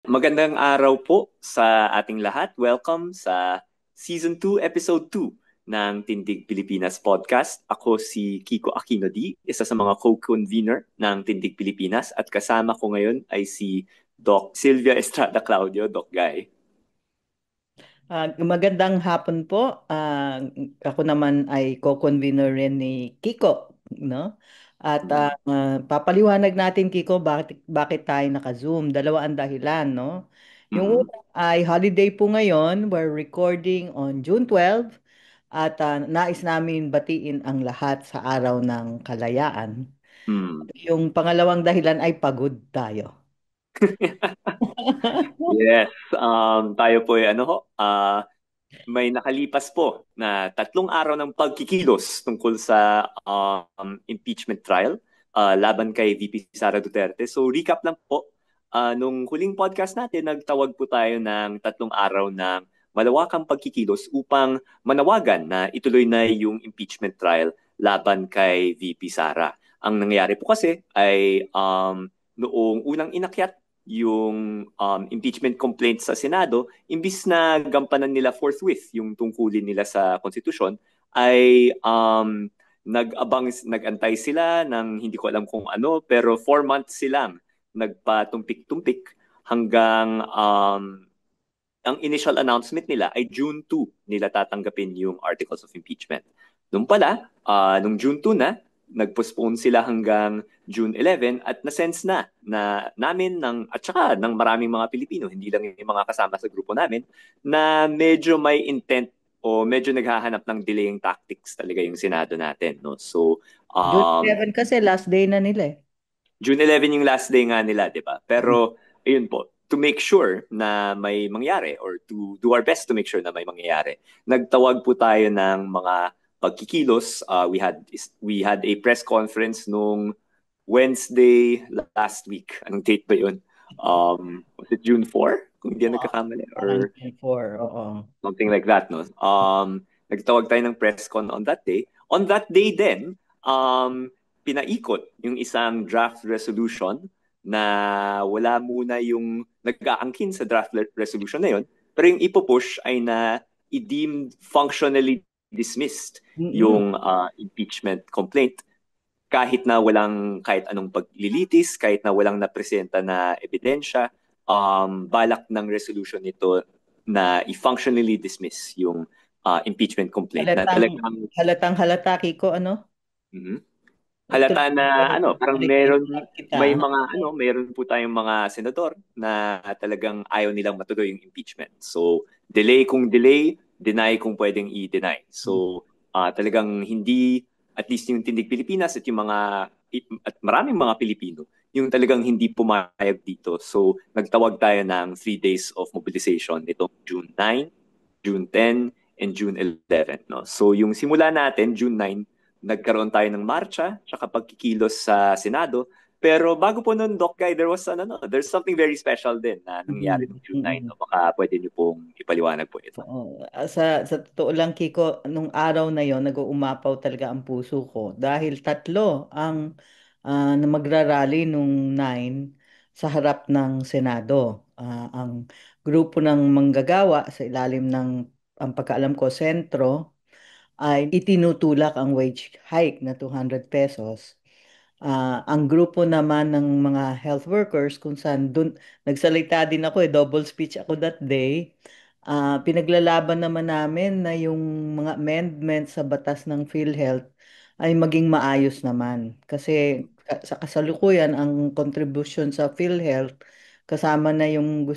Magandang araw po sa ating lahat. Welcome sa Season 2, Episode 2 ng Tindig Pilipinas Podcast. Ako si Kiko Aquino D, isa sa mga co-convener ng Tindig Pilipinas at kasama ko ngayon ay si Doc Silvia Estrada Claudio, Doc Guy. Magandang hapon po. Ako naman ay co-convener rin ni Kiko, no? At Mm. papaliwanag natin, Kiko, bakit tayo naka-Zoom. Dalawa ang dahilan, no? Yung Mm. una ay holiday po ngayon. We're recording on June 12 at nais namin batiin ang lahat sa araw ng kalayaan. Mm. Yung pangalawang dahilan ay pagod tayo. Yes, tayo po ay may nakalipas po na 3 araw ng pagkikilos tungkol sa impeachment trial laban kay VP Sara Duterte. So recap lang po, nung huling podcast natin, nagtawag po tayo ng 3 araw ng malawakang pagkikilos upang manawagan na ituloy na yung impeachment trial laban kay VP Sara. Ang nangyari po kasi ay noong unang inakyat yung impeachment complaint sa Senado, imbis na gampanan nila forthwith yung tungkulin nila sa konstitusyon, ay nag-antay sila ng hindi ko alam kung ano, pero 4 months silang nagpatumpik-tumpik hanggang ang initial announcement nila ay June 2 nila tatanggapin yung articles of impeachment. Nung June 2 na, nag-postpone sila hanggang June 11 at na-sense na namin at saka ng maraming mga Pilipino, hindi lang yung mga kasama sa grupo namin, na medyo may intent o medyo naghahanap ng delaying tactics talaga yung Senado natin. No? So, June um, 7 kasi last day na nila eh. June 11 yung last day nga nila, di ba? Pero, ayun po, to make sure na may mangyari or to do our best to make sure na may mangyayari, nagtawag po tayo ng mga pagkikilos. We had a press conference nung Wednesday last week. Anong date ba yun? Was it June 4? Kung hindi ako nagkakamali. Parang Or June 4, oo. something like that, no? Nagtawag tayo ng press con on that day. On that day din, pinaikot yung isang draft resolution na wala muna yung nag-aangkin sa resolution na yun, pero yung ipopush ay na i-deemed functionally dismissed Mm-mm. yung impeachment complaint kahit na walang kahit anong paglilitis, kahit na walang napresenta na ebidensya, balak ng resolution nito na i-functionally dismiss yung impeachment complaint na Halatang, talagang halatang halata, Kiko, ano? mhm, halata na parang Tuloy kita. meron po tayong mga senador na talagang ayaw nilang matuloy yung impeachment. So, delay kung delay, deny kung pwedeng i-deny. So, talagang hindi, at least yung Tindig Pilipinas at maraming mga Pilipino, yung talagang hindi pumayag dito. So, nagtawag tayo ng 3 days of mobilization nitong June 9, June 10, and June 11. No? So, yung simula natin, June 9, nagkaroon tayo ng marcha tsaka pagkikilos sa Senado. Pero bago po noon, Doc Guy, there's something very special din na nangyari Mm, noong June 9. mm. No? Baka pwede niyo pong ipaliwanag po ito. Oo. Sa totoo lang, Kiko, nung araw na yon nag-uumapaw talaga ang puso ko dahil tatlo ang na magrarally nung 9 sa harap ng Senado. Ang grupo ng manggagawa sa ilalim ng, ang pagkaalam ko, sentro, ay itinutulak ang wage hike na 200 pesos. Ang grupo naman ng mga health workers, kung saan dun, nagsalita din ako, double speech ako that day. Pinaglalaban naman namin na yung mga amendments sa batas ng PhilHealth ay maging maayos naman. Kasi sa kasalukuyan, ang contribution sa PhilHealth, kasama na yung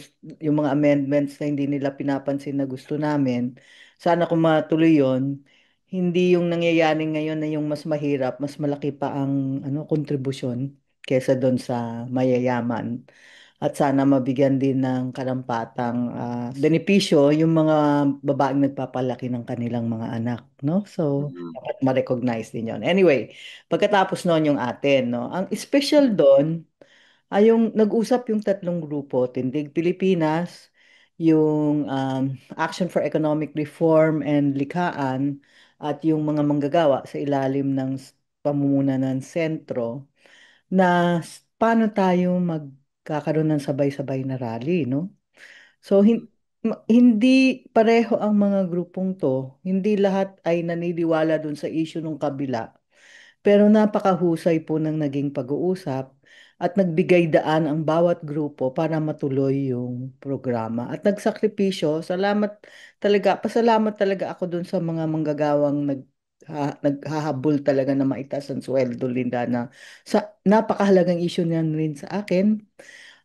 mga amendments na hindi nila pinapansin na gusto namin. Sana kung matuloy yon, hindi yung nangyayari ngayon na yung mas mahirap, mas malaki pa ang kontribusyon kesa doon sa mayayaman. At sana mabigyan din ng karampatang benepisyo yung mga babaeng nagpapalaki ng kanilang mga anak, no? So, Mhm. dapat ma-recognize din yon. Anyway, pagkatapos noon yung atin, no? Ang special doon ay yung nag-usap yung tatlong grupo, Tindig Pilipinas, yung Action for Economic Reform and Likhaan, at yung mga manggagawa sa ilalim ng pamumuno ng sentro, na paano tayo kakaroon ng sabay-sabay na rally, no? So, hindi pareho ang mga grupong to. Hindi lahat ay naniniwala dun sa issue ng kabila. Pero napakahusay po ng naging pag-uusap at nagbigay daan ang bawat grupo para matuloy yung programa. At nagsakripisyo, pasalamat talaga ako dun sa mga manggagawang naghahabol talaga na maitaas ang sweldo, Linda, na sa napakahalagang issue niyan rin sa akin.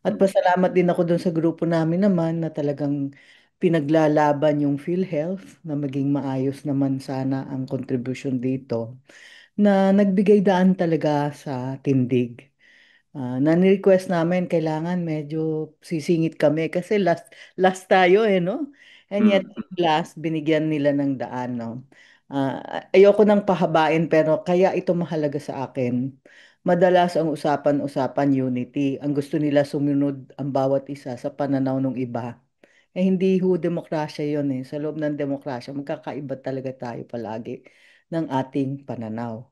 At Mm. pasalamat din ako dun sa grupo namin naman na talagang pinaglalaban yung PhilHealth na maging maayos naman sana ang contribution dito na nagbigay daan talaga sa tindig. Na-request namin, kailangan medyo sisingit kami kasi last tayo no? And yet, Mm. last, binigyan nila ng daan, no? Ayoko nang pahabain pero kaya ito mahalaga sa akin. Madalas ang usapan-usapan unity. Ang gusto nila sumunod ang bawat isa sa pananaw ng iba. Hindi ho demokrasya yun eh. Sa loob ng demokrasya, magkakaiba talaga tayo palagi ng ating pananaw.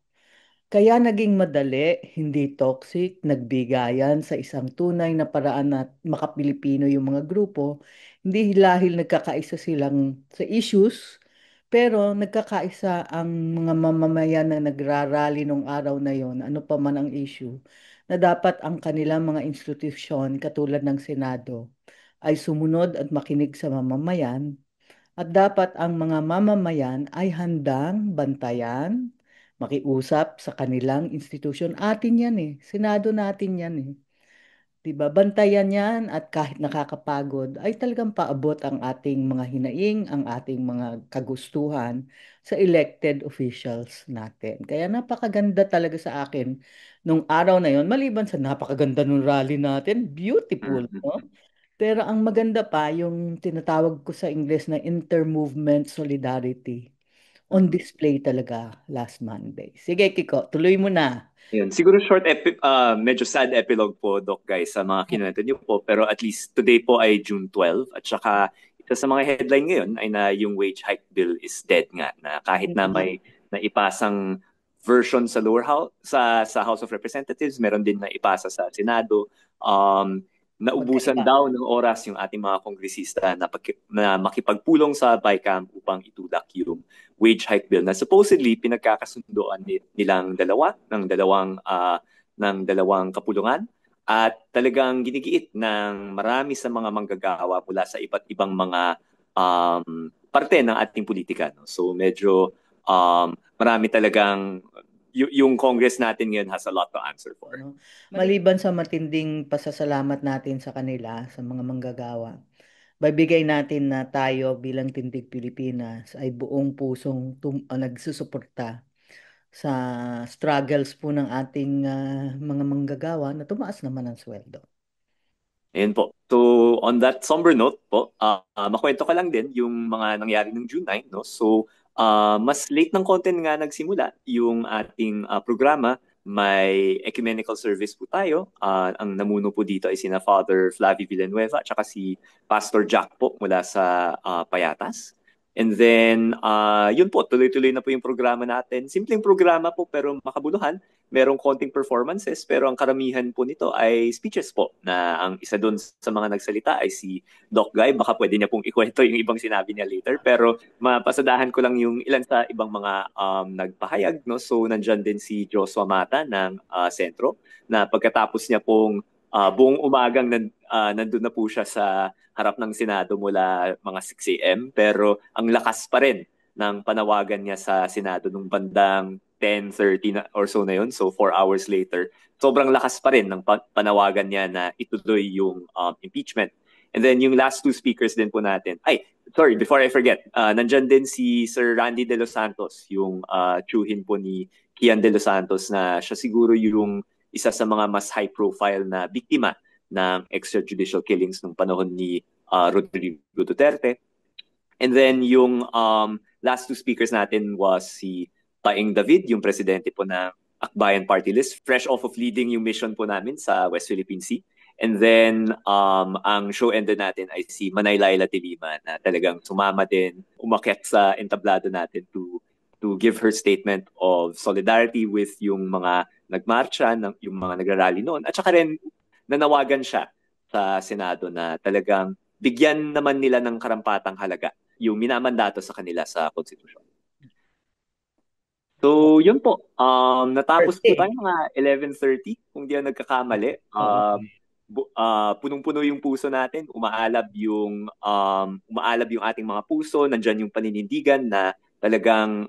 Kaya naging madali, hindi toxic, nagbigayan sa isang tunay na paraan na makapilipino yung mga grupo. Hindi dahil nagkakaisa silang sa issues, pero nagkakaisa ang mga mamamayan na nagrarally nung araw na yon, ano pa man ang issue, na dapat ang kanilang mga institusyon katulad ng Senado ay sumunod at makinig sa mamamayan at dapat ang mga mamamayan ay handang bantayan, makiusap sa kanilang institusyon. Atin yan eh. Senado natin yan eh. 'Di ba? Bantayan yan at kahit nakakapagod ay talagang paabot ang ating mga hinaing, ang ating mga kagustuhan sa elected officials natin. Kaya napakaganda talaga sa akin nung araw na yon, maliban sa napakaganda nung rally natin, beautiful, no? Mm. Pero ang maganda pa yung tinatawag ko sa Ingles na inter-movement solidarity on Mm. display talaga last Monday. Sige, Kiko, tuloy mo na. Yun. Siguro medyo sad epilogue po, Doc, guys, sa mga kinuwento niyo po. Pero at least today po ay June 12. At saka isa sa mga headline ngayon ay na yung wage hike bill is dead nga. Na kahit na may naipasang version sa lower house, sa House of Representatives, meron din na ipasa sa Senado. Naubusan Magkaiba. daw ng oras yung ating mga kongresista na makipagpulong sa BICAM upang itulak yung wage hike bill na supposedly pinagkakasundoan nilang ng dalawang kapulungan at talagang ginigiit ng marami sa mga manggagawa mula sa iba't ibang mga parte ng ating politika, no? So medyo marami talagang yung Congress natin ngayon has a lot to answer for. Ano, maliban sa matinding pasasalamat natin sa kanila, sa mga manggagawa, babigay natin na tayo bilang Tindig Pilipinas ay buong pusong nagsusuporta sa struggles po ng ating mga manggagawa na tumaas naman ang sweldo. Ayun po. So, on that somber note po, makwento ka lang din yung mga nangyari ng June 9, no? So, mas late ng konti nga nagsimula yung ating programa. May ecumenical service po tayo. Ang namuno po dito ay sina Father Flavie Villanueva at saka si Pastor Jack po mula sa Payatas. And then, yun po, tuloy-tuloy na po yung programa natin. Simpleng programa po pero makabuluhan. Merong konting performances pero ang karamihan po nito ay speeches po na ang isa doon sa mga nagsalita ay si Doc Guy. Baka pwede niya pong ikwento yung ibang sinabi niya later pero mapasadahan ko lang yung ilan sa ibang mga nagpahayag. No? So nandyan din si Joshua Mata ng Sentro na pagkatapos niya pong buong umagang nandun na po siya sa harap ng Senado mula mga 6 a.m. Pero ang lakas pa rin ng panawagan niya sa Senado nung bandang 10:30 na or so na yun. So 4 hours later, sobrang lakas pa rin ng panawagan niya na ituloy yung impeachment. And then yung last two speakers din po natin. Ay, sorry, before I forget, nandyan din si Sir Randy De Los Santos, yung tsuhin po ni Kian De Los Santos na siya siguro yung isa sa mga mas high profile na biktima ng extrajudicial killings nung panahon ni Rodrigo Duterte. And then yung last two speakers natin was si Taing David, yung presidente po ng Akbayan Party List, fresh off of leading yung mission po namin sa West Philippine Sea. And then ang show ender natin ay si Manay Laila de Lima na talagang sumama din, umakyat sa entablado natin to give her statement of solidarity with yung mga nagmarcha, yung mga nagrarally noon. At saka rin nanawagan siya sa Senado na talagang bigyan naman nila ng karampatang halaga yung minamandato sa kanila sa konstitusyon. So, yun po. Natapos po tayo Birthday. mga 11:30 kung di ako nagkakamali. Oo. Punong-puno yung puso natin, umaalab yung ating mga puso, nandiyan yung paninindigan na talagang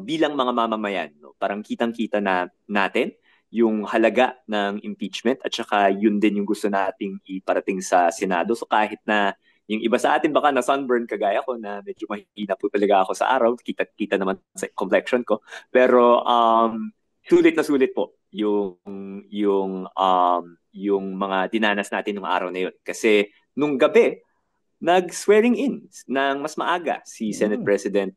bilang mga mamamayan, no, parang kitang-kita na natin yung halaga ng impeachment at saka yun din yung gusto nating iparating sa Senado. So kahit na yung iba sa atin baka na sunburn kagaya ko na medyo mahina po talaga ako sa araw, kita-kita naman sa complexion ko. Pero sulit po yung mga dinanas natin nung araw na yun. Kasi nung gabi, nag-swearing in ng mas maaga si Senate Mm. President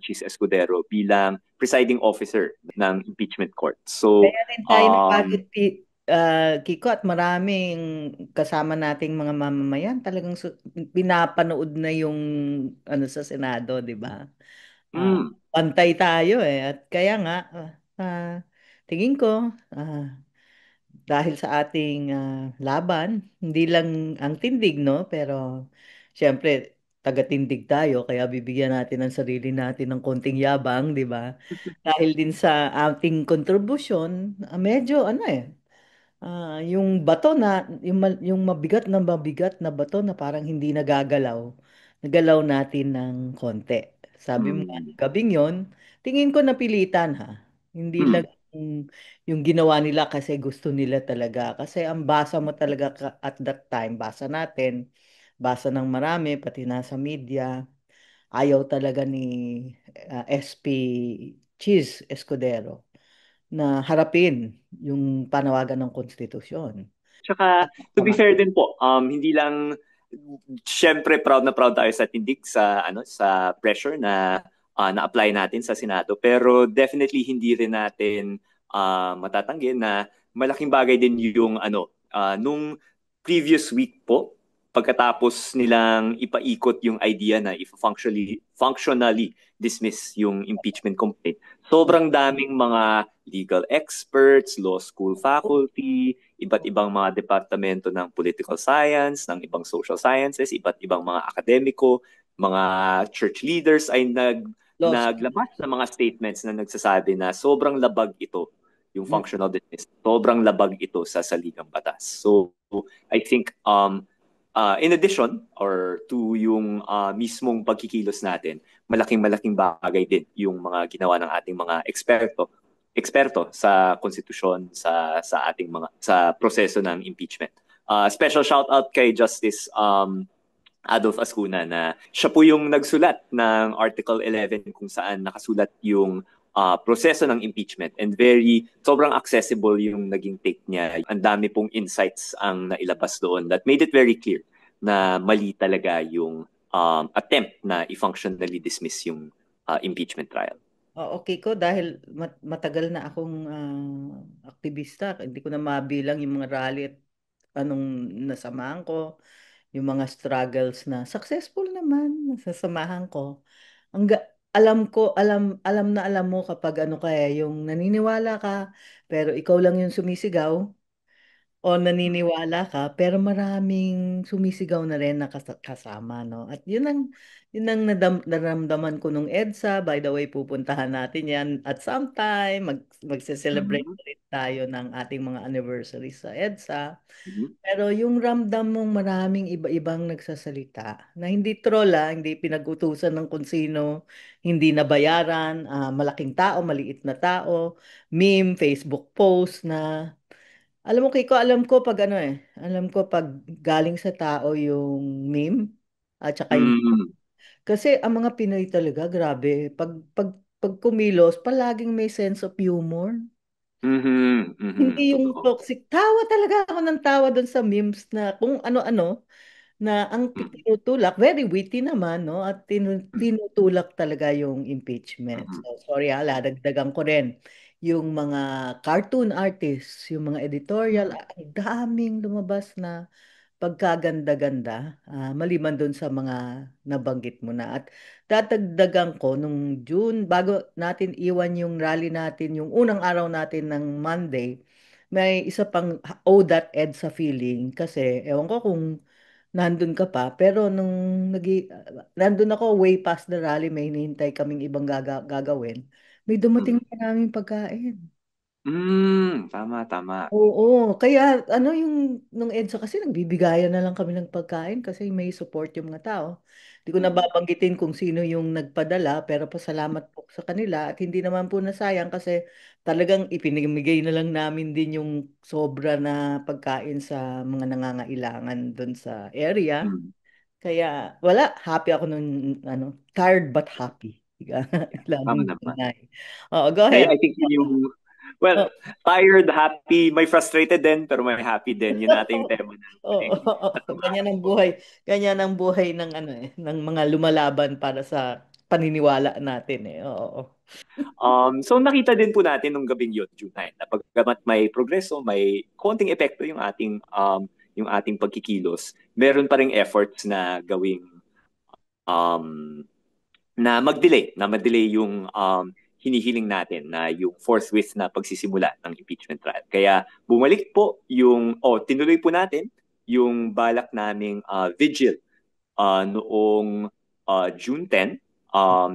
Chis Escudero bilang presiding officer ng impeachment court. So, Kaya rin tayo napagod, Kiko, at maraming kasama nating mga mamamayan talagang pinapanood na yung ano sa Senado, di ba? Ah, mm, Pantay tayo eh. At kaya nga, ah, tingin ko, ah, dahil sa ating laban, hindi lang ang tindig, no? Pero, syempre, taga-tindig tayo, kaya bibigyan natin ang sarili natin ng konting yabang, di ba? Dahil din sa ating kontribusyon, medyo ano eh, yung bato na, yung mabigat na bato na parang hindi nagagalaw, nagalaw natin ng konti. Sabi mo nga, mm, gabing yon, tingin ko napilitan ha. Hindi lang mm, yung ginawa nila kasi gusto nila talaga. Kasi ang basa mo talaga at that time, basa natin, basa ng marami, pati nasa media, ayaw talaga ni SP Cheese Escudero na harapin yung panawagan ng konstitusyon. Tsaka, to be Tama. fair din po, hindi lang, syempre proud na proud tayo sa tindig sa, sa pressure na na-apply natin sa Senado. Pero definitely hindi rin natin matatanggi na malaking bagay din yung, nung previous week po, pagkatapos nilang ipaikot yung idea na if functionally dismiss yung impeachment complaint, sobrang daming mga legal experts, law school faculty, iba't ibang mga departamento ng political science, ng ibang social sciences, iba't ibang mga akademiko, mga church leaders ay Lost. naglabas ng mga statements na nagsasabi na sobrang labag ito, yung Mm. functional dismiss, sobrang labag ito sa saligang batas. So, I think in addition or to yung mismong pagkikilos natin, malaking-malaking bagay din yung mga ginawa ng ating mga eksperto sa konstitusyon sa ating mga sa proseso ng impeachment. Special shout out kay Justice Adolf Ascuna na siya po yung nagsulat ng Article 11 kung saan nakasulat yung proseso ng impeachment and sobrang accessible yung naging take niya. Ang dami pong insights ang nailabas doon that made it very clear na mali talaga yung attempt na i-functionally dismiss yung impeachment trial. Okay ko dahil matagal na akong aktivista, hindi ko na mabilang yung mga rally at anong nasamahan ko, yung mga struggles na successful naman, nasasamahan ko. Alam ko, alam na alam mo kapag ano ka eh, yung naniniwala ka, pero ikaw lang yung sumisigaw, o naniniwala ka, pero maraming sumisigaw na rin na kasama, no? At yun ang naramdaman ko nung EDSA. By the way, pupuntahan natin yan at some time. Magse-celebrate Mhm. ulit tayo ng ating mga anniversary sa EDSA. Mhm. Pero yung ramdam mong maraming iba-ibang nagsasalita na hindi troll, hindi pinag-utusan ng kung sino, hindi nabayaran, malaking tao, maliit na tao, meme, Facebook post na alam mo, Kiko, alam ko pag ano eh, alam ko pag galing sa tao yung meme at saka yung, Mm. kasi ang mga Pinoy talaga, grabe, pag kumilos, palaging may sense of humor. Mhm. Mhm. Hindi yung Totoo. toxic. Tawa talaga ako ng tawa doon sa memes na kung ano-ano na ang Mhm. tinutulak, very witty naman, no? At tinutulak talaga yung impeachment. Mhm. So, sorry dagdagan ko rin. Yung mga cartoon artists, yung mga editorial, Mhm. ay daming lumabas na pagkaganda-ganda, maliban doon sa mga nabanggit mo na. At dadagdagan ko, nung June, bago natin iwan yung rally natin, yung unang araw natin ng Monday, may isa pang O.Ed sa feeling kasi ewan ko kung nandun ka pa, pero nandun ako way past the rally, may hinihintay kaming ibang gagawin. May dumating Mm. na maraming pagkain. Tama, tama. Oo, kaya ano yung nung EDSA kasi nagbibigayan na lang kami ng pagkain kasi may support yung mga tao. Hindi ko na Mm. babanggitin kung sino yung nagpadala pero pasalamat po sa kanila at hindi naman po nasayang kasi talagang ipinamigay na lang namin din yung sobra na pagkain sa mga nangangailangan doon sa area. Mm. Kaya wala, happy ako nun, ano, tired but happy. Yeah, Lalo tama na naman. Oo, go I, ahead. I think yun yung, well, tired, happy, may frustrated din, pero may happy din. Yun natin yung tema ng Oo, muling oo, tatlong ganyan araw ang po. buhay. Ganyan ang buhay ng ano ng mga lumalaban para sa paniniwala natin Oo. Oo. So nakita din po natin nung gabing yun, June 9, na pagkamat may progreso, may konting epekto yung ating pagkikilos, meron pa ring efforts na gawing um, na ma-delay yung hinihiling natin na yung forthwith na pagsisimula ng impeachment trial. Kaya bumalik po tinuloy po natin yung balak naming vigil noong June 10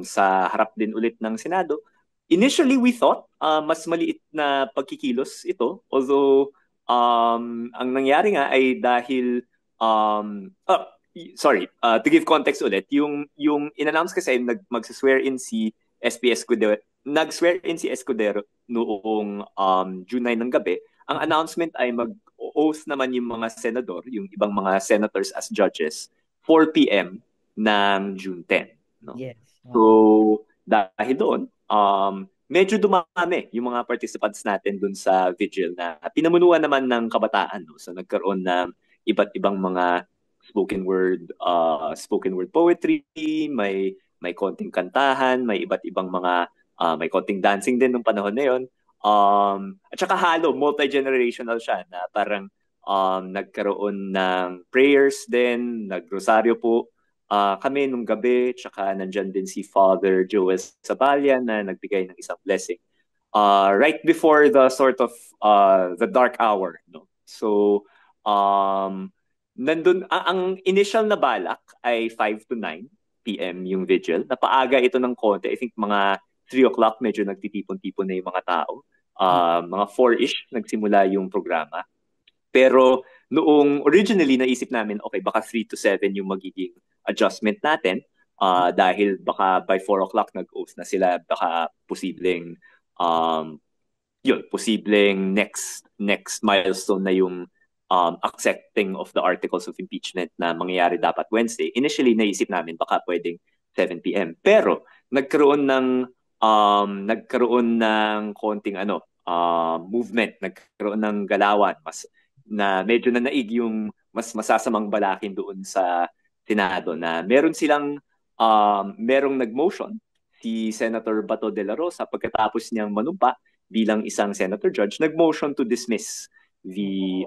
sa harap din ulit ng Senado. Initially, we thought mas maliit na pagkikilos ito. Although, ang nangyari nga ay dahil, sorry, to give context ulit, yung in-announce kasi mag-swear in si SP Escudero, nag-swear in si Escudero noong June 9 ng gabi. Ang announcement ay mag-oath naman yung mga senador, yung ibang mga senators as judges 4 p.m. ng June 10. No? Yes. So, Oo. dahil doon, medyo dumami yung mga participants natin doon sa vigil na pinamunuan naman ng kabataan. No? So, nagkaroon ng iba't ibang mga spoken word poetry, may konting kantahan, may iba't ibang mga may konting dancing din nung panahon na yon. At saka multi-generational siya na parang nagkaroon ng prayers din, nagrosaryo po kami nung gabi, tsaka nandyan din si Father Joel Sabalian na nagbigay ng isang blessing. Right before the sort of the dark hour. No? So, ang initial na balak ay 5 to 9 p.m. yung vigil. Napaaga ito ng konti. I think mga 3 o'clock medyo nagtitipon-tipon na yung mga tao. Mga 4-ish nagsimula yung programa. Pero noong originally naisip namin, okay, baka 3 to 7 yung magiging adjustment natin dahil baka by 4 o'clock nag-oath na sila, baka um, posibleng next milestone na yung accepting of the articles of impeachment na mangyayari dapat Wednesday. Initially naisip namin baka pwedeng 7 p.m. Pero nagkaroon ng konting movement, nagkaroon ng galawan, na medyo naig yung mas masasamang balakin doon sa Senado na merong nag-motion si Senator Bato de la Rosa pagkatapos niyang manumpa bilang isang senator judge, nag-motion to dismiss the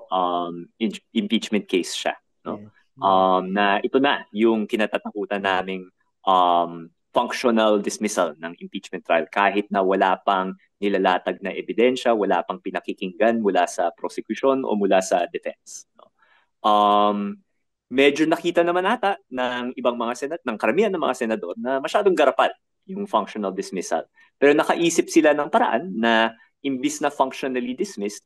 impeachment case siya. No? Yes. Yes. Na ito na yung kinatatakutan naming functional dismissal ng impeachment trial kahit na wala pang nilalatag na ebidensya, wala pang pinakikinggan mula sa prosecution o mula sa defense. No? Medyo nakita naman ata ng karamihan ng mga senador na masyadong garapal yung functional dismissal. Pero nakaisip sila ng paraan na imbis na functionally dismissed,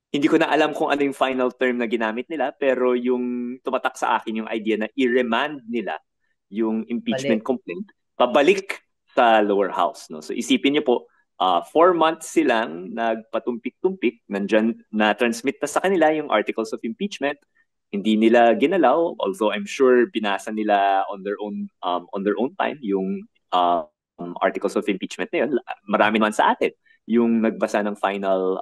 hindi ko na alam kung ano yung final term na ginamit nila, pero yung tumatak sa akin yung idea na i-remand nila yung impeachment Balik. complaint pabalik sa lower house. No? So isipin niyo po, 4 months silang nagpatumpik-tumpik, nandyan na transmit na sa kanila yung articles of impeachment, hindi nila ginalaw, although I'm sure binasa nila on their own time yung articles of impeachment na yun. Marami naman sa atin yung nagbasa ng final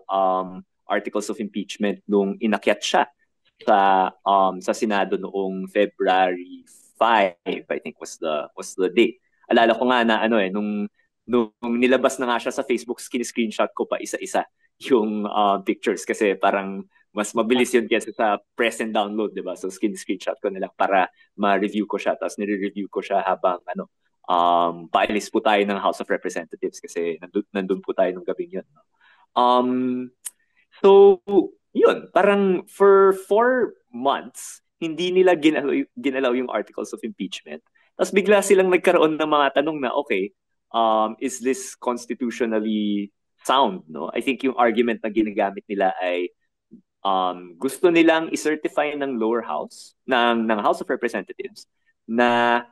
articles of impeachment nung inakyat siya sa Senado noong February 5, I think was the day. Alala ko nga na nung nilabas na nga siya sa Facebook, screenshot ko pa isa-isa yung pictures kasi parang mas mabilis yun kaysa sa press and download, di ba? So screenshot ko na lang para ma-review ko siya, tapos nire-review ko siya habang paalis po tayo ng House of Representatives kasi nandun po tayo nung gabing yun. No? Um, So, yun, parang for 4 months, hindi nila ginalaw yung articles of impeachment. Tapos bigla silang nagkaroon ng mga tanong na, okay, is this constitutionally sound? No? I think yung argument na ginagamit nila ay gusto nilang i-certify ng lower house, ng House of Representatives, na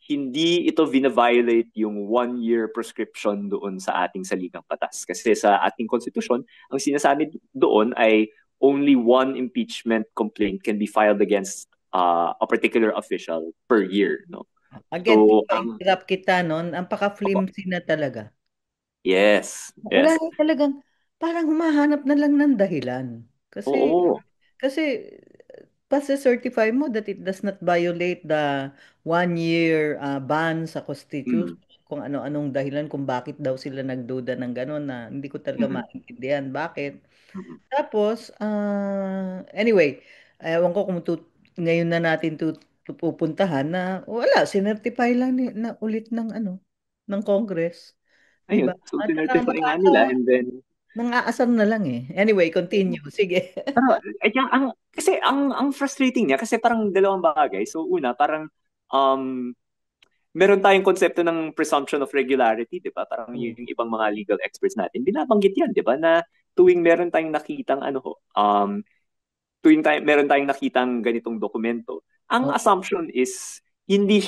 hindi ito vina-violate yung 1 year prescription doon sa ating saligang batas. Kasi sa ating konstitusyon, ang sinasabi doon ay only one impeachment complaint can be filed against a particular official per year. No? Again, So, Kiko, interrupt kita, no? Ang opo, paka-flimsy na talaga. yes, Wala yes. na talagang, parang humahanap na lang ng dahilan. Kasi, Oo. kasi, pasa-certify mo that it does not violate the 1 year ban sa Constitution, Mm, kung ano-anong dahilan kung bakit daw sila nagduda ng gano'n na hindi ko talaga mm, maintindihan. Bakit? mm. Tapos, anyway, ewan ko kung ngayon na natin pupuntahan na wala, sinertify lang na ulit ng ng Congress. 'Di Ayun, ba? so At sinertify nga nila nakakatawa, and then nang-aasar na lang eh. Anyway, continue. Sige. pero kasi ang frustrating niya kasi parang dalawang bagay. So una, parang um meron tayong konsepto ng presumption of regularity, 'di ba? Parang Mm. yung ibang mga legal experts natin, binabanggit 'yan, 'di ba? Na tuwing meron tayong nakitang tuwing meron tayong nakitang ganitong dokumento, ang Oh, assumption is hindi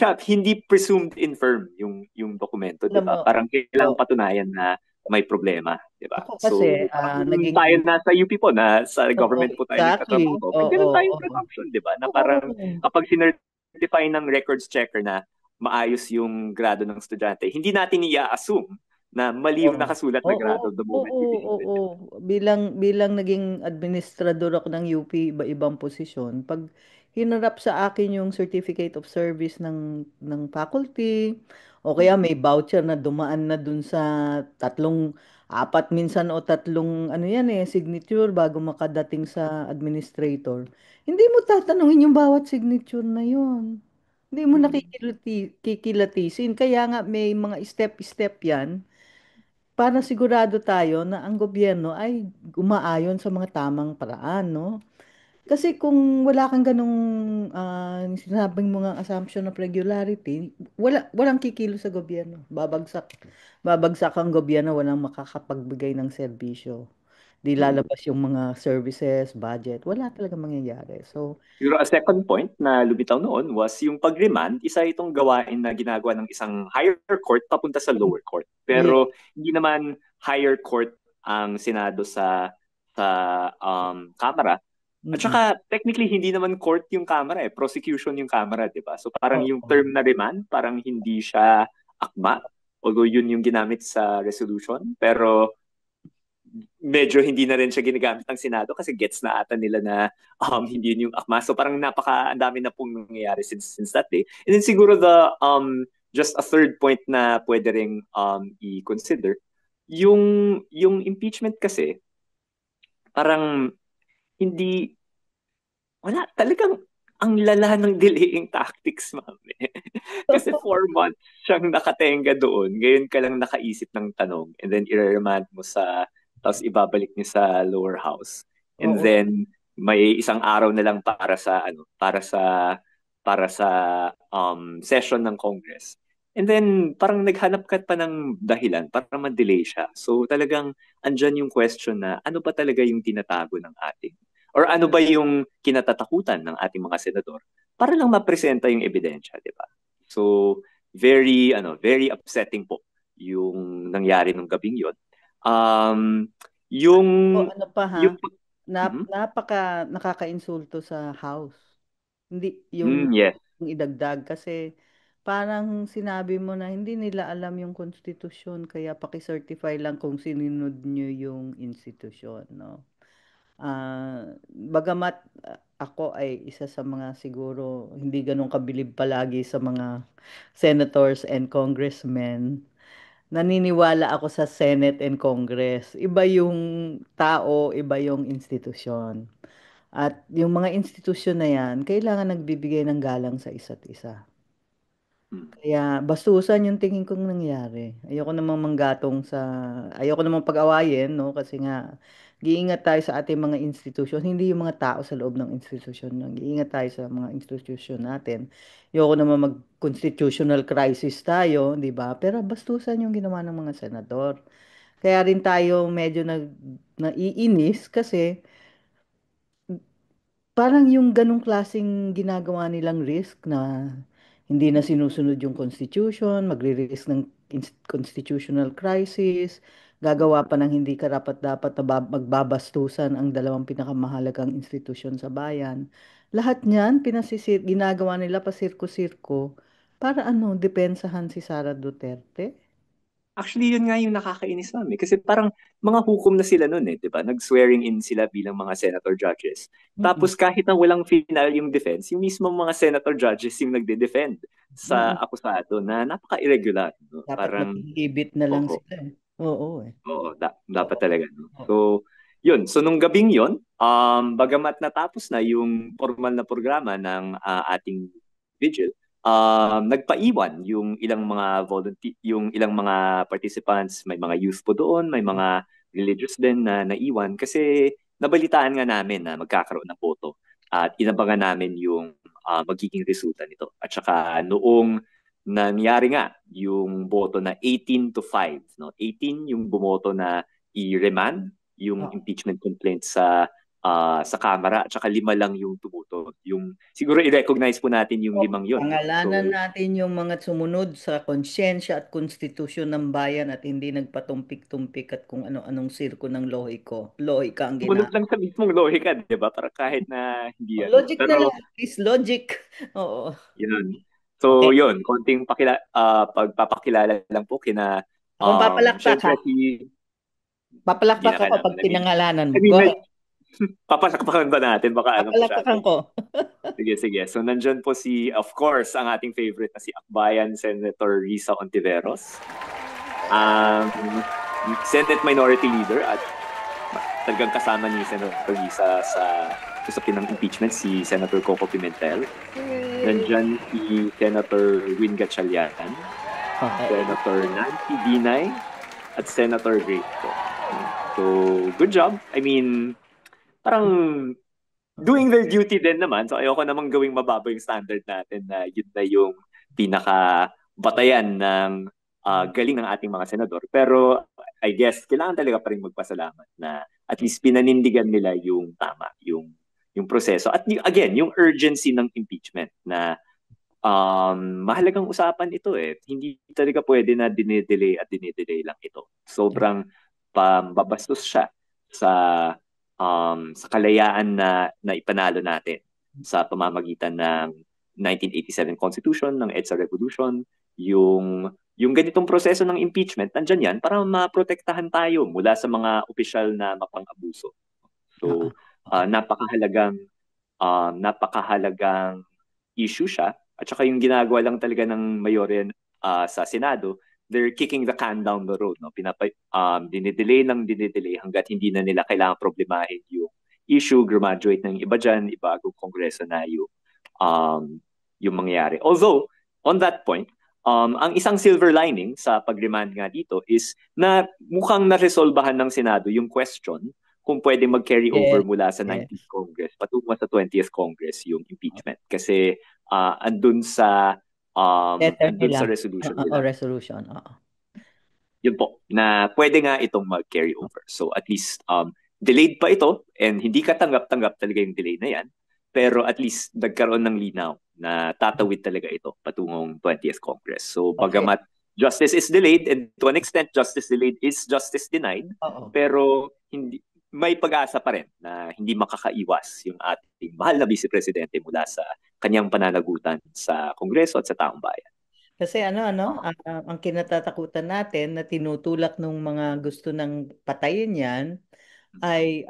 presumed infirm yung dokumento, 'di alam ba? mo, Parang kailangang oh, patunayan na may problema, 'di ba? ako kasi So, parang naging, tayo na sa UP po na sa oo, government po tayo exactly. nagtatrabaho, may Oo, ganun tayong oo. presumption, 'di ba? Na parang Oo. kapag sinertify ng records checker na maayos yung grado ng estudyante, hindi natin i-assume na mali yung Oo. nakasulat na Oo, grado the moment oo, we believe it, oo. 'di ba? Bilang naging administrador ako ng UP, iba-ibang posisyon, pag hinarap sa akin yung certificate of service ng faculty, o kaya may voucher na dumaan na dun sa apat minsan o tatlong ano yan signature bago makadating sa administrator. Hindi mo tatanungin yung bawat signature na yun. Hindi mo Mm. kikilatisin. Kaya nga may mga step-step yan para sigurado tayo na ang gobyerno ay umaayon sa mga tamang paraan, no? Kasi kung wala kang ganong sinabing mo nga assumption of regularity, walang kikilo sa gobyerno. Babagsak ang gobyerno, walang makakapagbigay ng serbisyo. Di Mm. lalabas yung mga services, budget, wala talaga mangyayari. So, Siguro a second point na lumitaw noon was yung pag-remand, isa itong gawain na ginagawa ng isang higher court papunta sa lower court. yeah. Pero hindi naman higher court ang Senado sa Kamara. At Mm-mm. saka technically hindi naman court yung Kamara prosecution yung Kamara, 'di ba? So parang yung Oo. term na remand, parang hindi siya akma. Although yun yung ginamit sa resolution, pero medyo hindi na rin siya ginagamit ng Senado kasi gets na ata nila na hindi yun yung akma. So parang ang dami na pong nangyayari since that day. And then siguro just a third point na pwede ring i-consider, yung impeachment kasi, parang hindi, wala, talagang ang lala ng delaying tactics, ma'am. Kasi 4 months siyang nakatenga doon, ngayon ka lang nakaisip ng tanong, and then i-remand mo tapos ibabalik niyo sa lower house. And Oo. then, may isang araw na lang para sa session ng Congress. And then, parang naghanap ka pa ng dahilan para ma-delay siya. So, talagang andyan yung question na ano ba talaga yung tinatago ng ating or ano ba yung kinatatakutan ng ating mga senador para lang mapresenta yung ebidensya, di ba? So, very upsetting po yung nangyari nung gabing yon. Um, yung, O ano pa ha? yung, Mhm. Napaka nakakainsulto sa House. Hindi Yes. yung idagdag kasi parang sinabi mo na hindi nila alam yung konstitusyon kaya paki-certify lang kung sinunod nyo yung institusyon, no? Bagamat ako ay isa sa mga siguro hindi ganun kabilib palagi sa mga senators and congressmen, naniniwala ako sa Senate and Congress. Iba yung tao, iba yung institusyon. At yung mga institusyon na yan, kailangan nagbibigay ng galang sa isa't isa. Mm. Kaya bastusan yung tingin kong nangyari. Ayoko namang pag-awayin, no? Kasi nga, Mag-iingat tayo sa ating mga institusyon, hindi yung mga tao sa loob ng institusyon. Mag-iingat tayo sa mga institusyon natin. Ayoko naman mag-constitutional crisis tayo, di ba? Pero bastusan yung ginawa ng mga senador. Kaya rin tayo medyo naiinis kasi parang yung ganong klaseng ginagawa nilang risk na hindi na sinusunod yung constitution, magre-risk ng constitutional crisis, gagawa pa ng hindi karapat-dapat na magbabastusan ang dalawang pinakamahalagang institusyon sa bayan. Lahat niyan, ginagawa nila pa sirko-sirko para ano, depensahan si Sara Duterte. Actually, yun nga yung nakakainis namin. Kasi parang mga hukom na sila nun eh, di ba? Nag-swearing in sila bilang mga senator judges. Mm-mm. Tapos kahit na walang final yung defense, yung mismo mga senator judges yung nagde-defend sa Mm-mm. akusado na napaka-irregular. No? Dapat Parang, mag-inhibit na lang oo, sila eh. Oo eh. oo, dapat Oo. talaga. No? Oo. So, yun. So, nung gabing yun, bagamat natapos na yung formal na programa ng ating vigil, nagpaiwan yung ilang mga yung ilang mga participants, may mga youth po doon, may mga religious din na naiwan kasi nabalitaan nga namin na magkakaroon ng boto at inabangan namin yung magiging resulta nito. At saka noong nangyari nga yung boto na 18-5, no? 18 yung bumoto na i-remand yung Oo. impeachment complaint sa Kamara at saka 5 lang yung tumuto. Yung siguro i-recognize po natin yung O, 5 yun, no? pangalanan So natin yung mga sumunod sa konsyensya at konstitusyon ng bayan at hindi nagpatumpik-tumpik at kung ano-anong sirko ng lohiko. Lohika ang sumunod ginamit. lang sa mismong lohika, 'di ba? Para kahit na hindi ano. Logic na lang. Pero Please, logic. Oo. yun. Okay. So yun, konting pagpapakilala lang po kina Akong papalakpak ha. syempre si hindi Papalakpak na ako kailangan. pag pinangalanan I mo. mean, Go ahead. papasakpakan ba natin? Baka ano Papalakpakan masyado. ko. Sige, sige. So, nandyan po of course, ang ating favorite na si Akbayan Senator Risa Ontiveros. Um, Senate Minority Leader at talagang kasama ni Senator Risa sa usapin ng impeachment, si Senator Coco Pimentel. Nandyan si Senator Win Gatchalian, Okay. Senator Nancy Binay, at Senator Grace po. So, good job. I mean, parang doing their duty din naman. So ayoko namang gawing mababa yung standard natin na yun na yung pinaka batayan ng galing ng ating mga senador. Pero I guess kailangan talaga pa rin magpasalamat na at least pinanindigan nila yung tama, yung proseso. At again, yung urgency ng impeachment na mahalagang usapan ito eh. Hindi talaga pwede na dinedelay at dinedelay lang ito. Sobrang pambabastos siya sa sa kalayaan na ipanalo natin sa pamamagitan ng 1987 Constitution, ng EDSA Revolution, yung ganitong proseso ng impeachment, nandyan yan para maprotektahan tayo mula sa mga opisyal na mapang-abuso. Oo. So, napakahalagang issue siya. At saka yung ginagawa lang talaga ng mayorya sa Senado, they're kicking the can down the road. No? Dinidelay lang dinidelay hanggat hindi na nila kailangan problemahin yung issue, graduate ng iba dyan, ibagong kongreso na yung mangyayari. Although, on that point, ang isang silver lining sa pag-remand nga dito is na mukhang naresolbahan ng Senado yung question kung pwede mag-carry Yes. over mula sa Yes. 19th Congress patungo sa 20th Congress yung impeachment. Kasi andun sa Letter andun nila. sa resolution O nila. resolution. Oo. Yun po, na pwede nga itong mag-carry over. So at least delayed pa ito and hindi katanggap-tanggap talaga yung delay na yan. Pero at least nagkaroon ng linaw na tatawid talaga ito patungong 20th Congress. So Okay. bagamat justice is delayed and to an extent justice delayed is justice denied, Oo. pero hindi may pag-asa pa rin na hindi makakaiwas yung ating mahal na Vice Presidente mula sa kanyang pananagutan sa Kongreso at sa taong bayan. Kasi ang kinatatakutan natin na tinutulak ng mga gusto ng patayin yan ay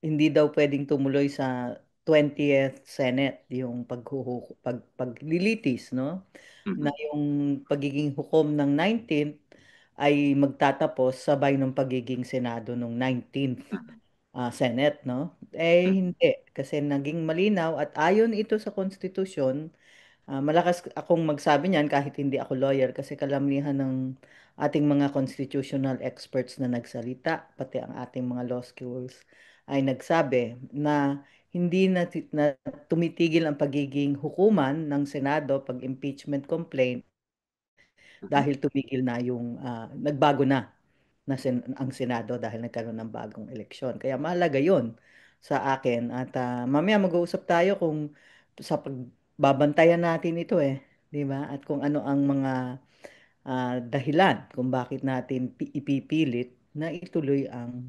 hindi daw pwedeng tumuloy sa 20th Senate yung paglilitis, no? Na Mhm. yung pagiging hukom ng 19th ay magtatapos sabay ng pagiging Senado ng 19th Mhm. Senate, no? Eh Mhm. hindi kasi naging malinaw at ayon ito sa konstitusyon Malakas akong magsabi niyan kahit hindi ako lawyer kasi kalamihan ng ating mga constitutional experts na nagsalita, pati ang ating mga law schools ay nagsabi na hindi na tumitigil ang pagiging hukuman ng Senado pag impeachment complaint Mhm. dahil tumigil na yung nagbago na ang Senado dahil nagkaroon ng bagong eleksyon. Kaya mahalaga yon sa akin. At mamaya mag-uusap tayo kung sa pagbabantayan natin ito di ba? At kung ano ang mga dahilan kung bakit natin ipipilit na ituloy ang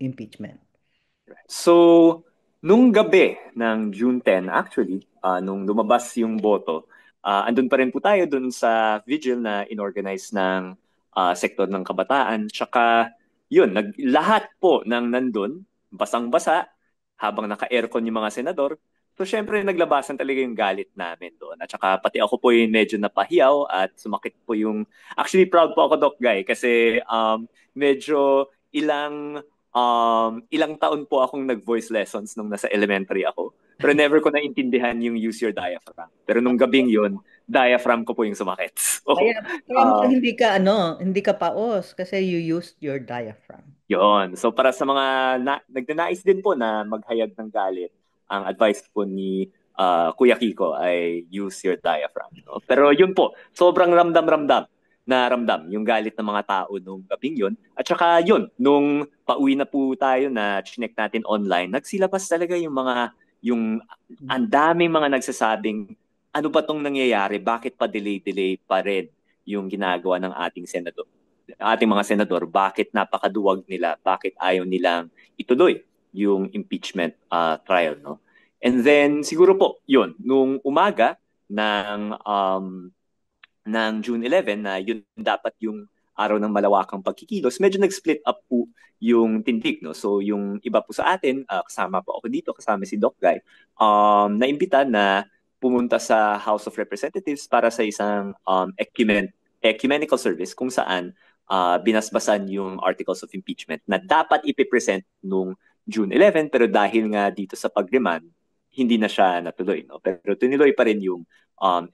impeachment. So, nung gabi ng June 10, actually, nung lumabas yung boto, andun pa rin po tayo dun sa vigil na inorganize ng sektor ng kabataan. Tsaka, yun, lahat po ng nandun, basang-basa, habang naka-aircon yung mga senador. So, syempre, naglabasan talaga yung galit namin doon. At saka, pati ako po yung medyo napahiyaw at sumakit po yung... Actually, proud po ako, Doc Guy, kasi medyo ilang taon po akong nag-voice lessons nung nasa elementary ako. Pero never ko naintindihan yung use your diaphragm. Pero nung gabing yun, diaphragm ko po yung sumakit. Kaya, So, kaya mo hindi ka paos kasi you used your diaphragm. yun. So para sa mga nagnanais din po na maghayag ng galit, ang advice po ni Kuya Kiko ay use your diaphragm. No? Pero yun po, sobrang ramdam-ramdam na ramdam yung galit ng mga tao nung gabing yun. At saka yun, nung pauwi na po tayo na chinek natin online, nagsilabas talaga yung ang daming mga nagsasabing, ano ba tong nangyayari? Bakit pa delay-delay pa rin yung ginagawa ng ating mga senador, bakit napakaduwag nila, bakit ayaw nilang ituloy yung impeachment trial, no? And then siguro po, yun, nung umaga ng June 11 na yun dapat yung araw ng malawakang pagkikilos, medyo nag-split up po yung tindig, no? So yung iba po sa atin, kasama po ako dito, kasama si Doc Guy, naimbita na pumunta sa House of Representatives para sa isang ecumenical service kung saan binasbasan yung articles of impeachment na dapat ipipresent nung June 11, pero dahil nga dito sa pag-remand, hindi na siya natuloy, no? Pero tinuloy pa rin yung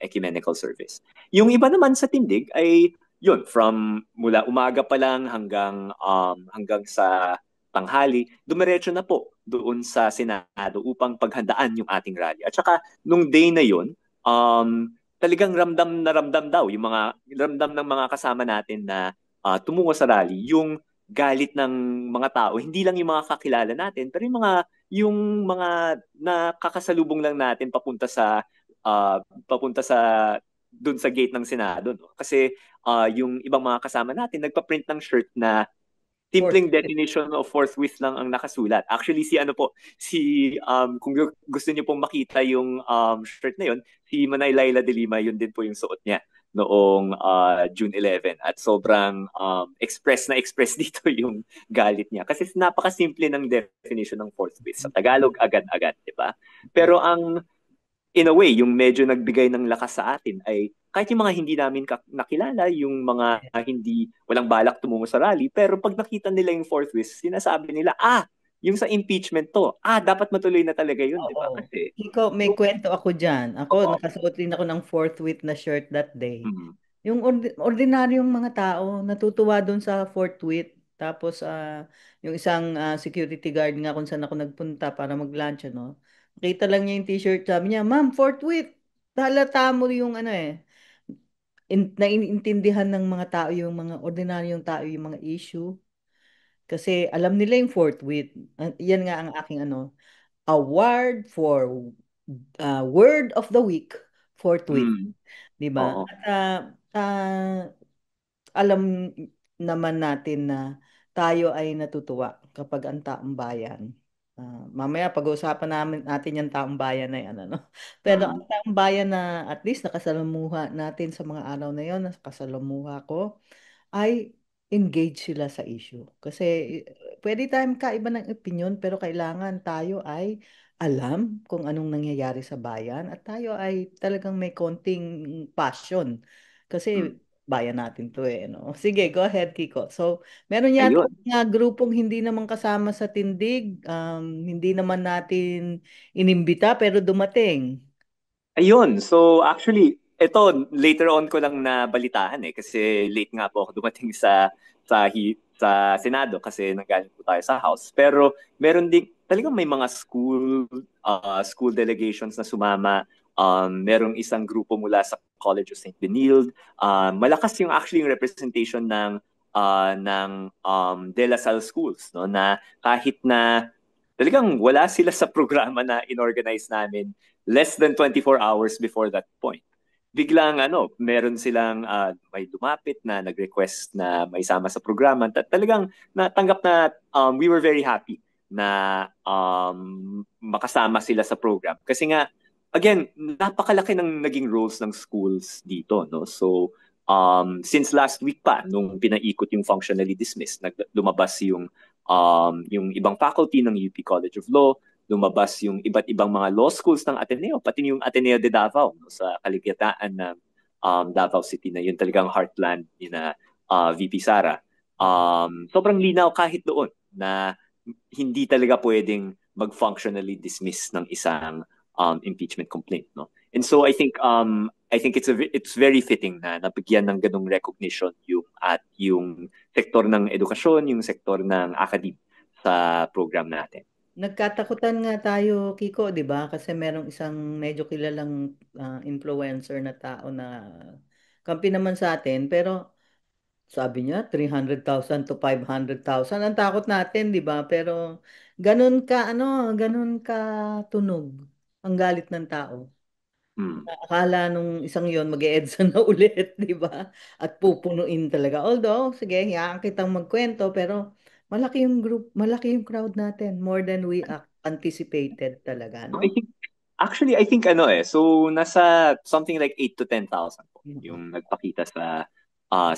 ecumenical service. Yung iba naman sa tindig ay yun, from mula umaga pa lang hanggang sa tanghali, dumiretso na po doon sa Senado upang paghandaan yung ating rally. At saka nung day na yun, talagang ramdam na ramdam daw yung mga ramdam ng mga kasama natin na tumungo sa rally, yung galit ng mga tao, hindi lang yung mga kakilala natin, pero yung mga nakakasalubong lang natin papunta sa dun sa gate ng Senado, no? Kasi yung ibang mga kasama natin nagpa-print ng shirt na Fourth. simpleng definition of forthwith lang ang nakasulat. Actually, kung gusto niyo pong makita yung shirt na yun, si Manay Laila de Lima, yun din po yung suot niya noong June 11. At sobrang express na express dito yung galit niya. Kasi napakasimple ng definition ng forthwith. Sa Tagalog, agad-agad, di ba? Pero in a way, yung medyo nagbigay ng lakas sa atin ay kahit yung mga hindi namin nakilala, yung mga walang balak tumungo sa rally, pero pag nakita nila yung forthwith, sinasabi nila, yung sa impeachment to, dapat matuloy na talaga yun, di ba? Oo. Kasi, Ikaw, may kwento ako dyan. Ako, oo. nakasuot rin ako ng fourth na shirt that day. Mm, Yung ordinaryong mga tao, natutuwa doon sa Fort Wit. Tapos, yung isang security guard nga kung saan ako nagpunta para mag-lunch, ano. Nakita lang niya yung t-shirt, sabi niya, Ma'am, Fort Wit. Halata mo yung ano naiintindihan ng mga tao, yung mga ordinaryong tao, yung mga issue. Kasi alam nila yung Fort Wit. Yan nga ang aking award for Word of the Week for tweet, mm, 'di ba? oo. At alam naman natin na tayo ay natutuwa kapag ang taong bayan. Mamaya pag-uusapan natin yung taong bayan na yan, ano? Pero ang Mm, taong bayan na at least nakasalamuha natin sa mga araw na yon, nakasalamuha ko, ay engage sila sa issue. Kasi pwede tayong kaiba ng opinion pero kailangan tayo ay alam kung anong nangyayari sa bayan at tayo ay talagang may konting passion. mm. Kasi bayan natin to no? Sige, go ahead, Kiko. So, meron yata Ayun. mga grupong hindi naman kasama sa tindig, hindi naman natin inimbita pero dumating. Ayun, so actually, ito later on ko lang nabalitaan kasi late nga po ako dumating sa Senado kasi nanggaling po tayo sa House. Pero meron din talagang may mga school delegations na sumama. Merong isang grupo mula sa College of St. Benilde. Malakas yung actually yung representation ng De La Salle schools, no, na kahit na talagang wala sila sa programa na inorganize namin less than 24 hours before that point. Biglang meron silang may lumapit na nag-request na may sama sa programa. Talagang natanggap na we were very happy na makasama sila sa program. Kasi nga, again, napakalaki ng naging roles ng schools dito. No? So, since last week pa, nung pinaikot yung functionally dismissed, lumabas yung ibang faculty ng UP College of Law, lumabas yung iba't ibang mga law schools ng Ateneo, pati yung Ateneo de Davao, no, sa kaligtaan ng Davao City na yun talagang heartland ni na VP Sara. Sobrang linaw kahit doon na hindi talaga pwedeng mag-functionally dismiss ng isang impeachment complaint, no? And so I think it's very fitting na nabigyan ng ganung recognition yung sektor ng edukasyon, yung sektor ng academe sa program natin. Nagkatakutan nga tayo, Kiko, di ba? Kasi merong isang medyo kilalang influencer na tao na kampi naman sa atin, pero sabi niya 300,000 to 500,000. Ang takot natin, di ba? Pero ganun ka tunog ang galit ng tao. Hmm. Akala nung isang yon mag-e-EDSA na ulit, di ba? At pupunuin talaga. Although, sige, hayaan kitang magkwento, pero malaki yung crowd natin. More than we anticipated talaga, no? I think so nasa something like 8 to 10,000 po Mhm. yung nagpakita sa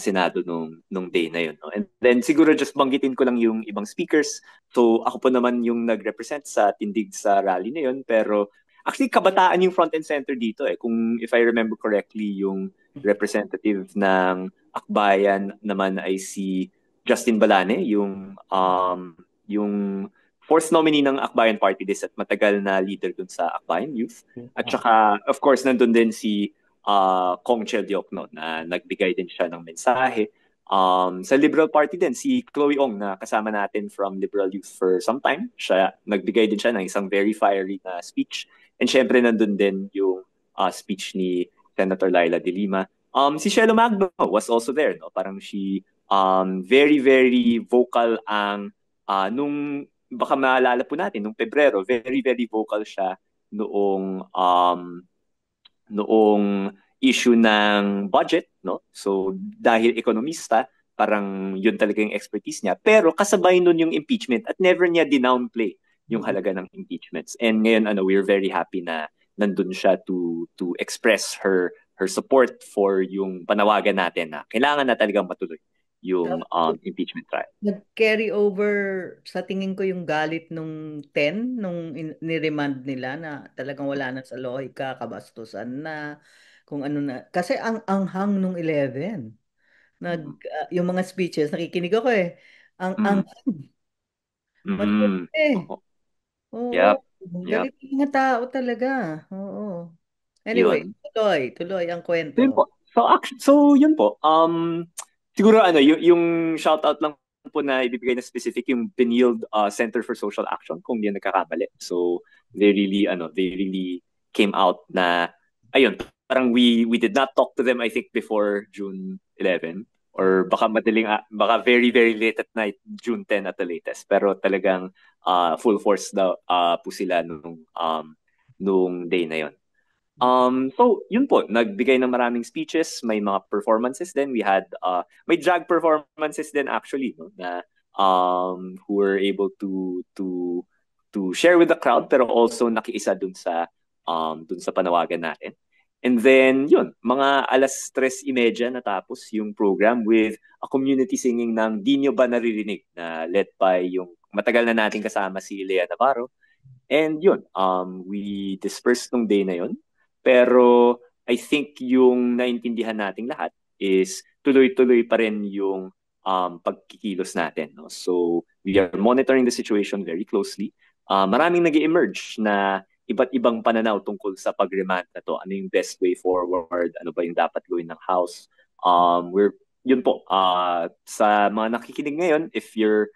Senado nung day na yun. No? And then siguro just banggitin ko lang yung ibang speakers. So ako po naman yung nag-represent sa tindig sa rally na yun. Pero actually kabataan yung front and center dito Kung if I remember correctly, yung representative ng Akbayan naman ay si Justin Balane, yung fourth nominee ng Akbayan Party List at matagal na leader dun sa Akbayan Youth. At saka, of course, nandun din si Kong Chel Diokno na nagbigay din siya ng mensahe. Sa Liberal Party din, si Chloe Ong na kasama natin from Liberal Youth for some time. Nagbigay din siya ng isang very fiery na speech. And syempre, nandun din yung speech ni Senator Laila de Lima. Si Shelo Magno was also there. No? Parang very, very vocal nung baka maalala po natin, nung Pebrero, very, very vocal siya noong issue ng budget, no? So, dahil ekonomista, parang yun talaga yung expertise niya. Pero kasabay nun yung impeachment at never niya dinownplay yung Mhm. halaga ng impeachments. And ngayon, we're very happy na nandun siya to express her support for yung panawagan natin na kailangan na talagang matuloy yung impeachment trial. Nag-carry over sa tingin ko yung galit nung 10 nung niremand nila na talagang wala na sa lohika, kabastusan na, kung ano na. Kasi ang anghang nung 11. Mm. Yung mga speeches, nakikinig ako eh. Ang Mm. Mm. matindi. Oo. Oo. Yep. Yep. Galit yung mga tao talaga. Oo. Anyway, Yun. tuloy ang So yun kwento. po. So yun po. Siguro yung shout out lang po na ibibigay na specific yung Benilde Center for Social Action kung hindi nagkakamali. So they really came out na ayun, parang we did not talk to them I think before June 11 or baka very very late at night June 10 at the latest. Pero talagang full force daw po sila nung day na yon. So, yun po, nagbigay ng maraming speeches, may mga performances din. May drag performances din actually, no, na who were able to share with the crowd pero also nakiisa dun sa panawagan natin. And then, yun, mga 3:30 natapos yung program with a community singing ng Di Nyo Ba Naririnig na led by yung matagal na nating kasama si Lea Navarro. And yun, we dispersed nung day na yun. Pero I think yung naintindihan nating lahat is tuloy-tuloy pa rin yung pagkikilos natin. No? So we are monitoring the situation very closely. Maraming nag emerge na iba't ibang pananaw tungkol sa pag-remand na to. Ano yung best way forward? Ano ba yung dapat gawin ng House? Yun po, sa mga nakikinig ngayon, if you're,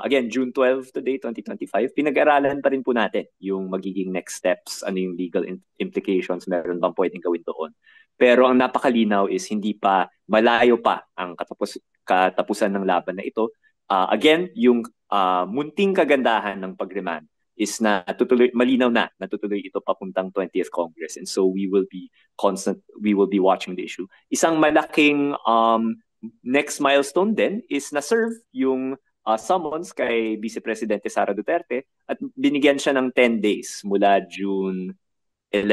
again, June 12 today, 2025, pinag-aralan pa rin po natin yung magiging next steps, ano yung legal implications, meron bang pwedeng gawin doon. Pero ang napakalinaw is hindi pa, malayo pa ang katapusan ng laban na ito. Again, yung munting kagandahan ng pag-remand is na tutuloy, malinaw na natutuloy ito papuntang 20th Congress. And so we will be watching the issue. Isang malaking next milestone din is na-serve yung summons kay Vice Presidente Sara Duterte at binigyan siya ng 10 days mula June 10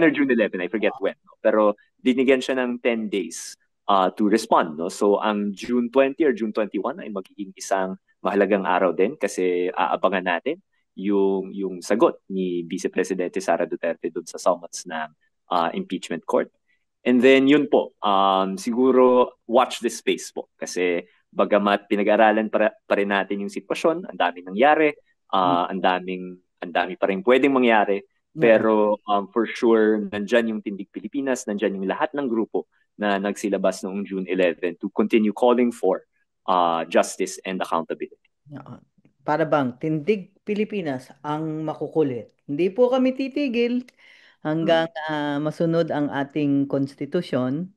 or June 11, I forget when. No? Pero binigyan siya ng 10 days to respond. No? So ang June 20 or June 21 ay magiging isang mahalagang araw din kasi aabangan natin yung sagot ni Vice Presidente Sara Duterte doon sa summons ng impeachment court. And then yun po, siguro watch this space po kasi bagamat pinag-aralan pa rin natin yung sitwasyon, ang daming nangyari, ang dami pa rin pwedeng mangyari, pero for sure nandyan yung Tindig Pilipinas, nandyan yung lahat ng grupo na nagsilabas noong June 11 to continue calling for justice and accountability. Para bang Tindig Pilipinas ang makukulit. Hindi po kami titigil hanggang masunod ang ating konstitusyon.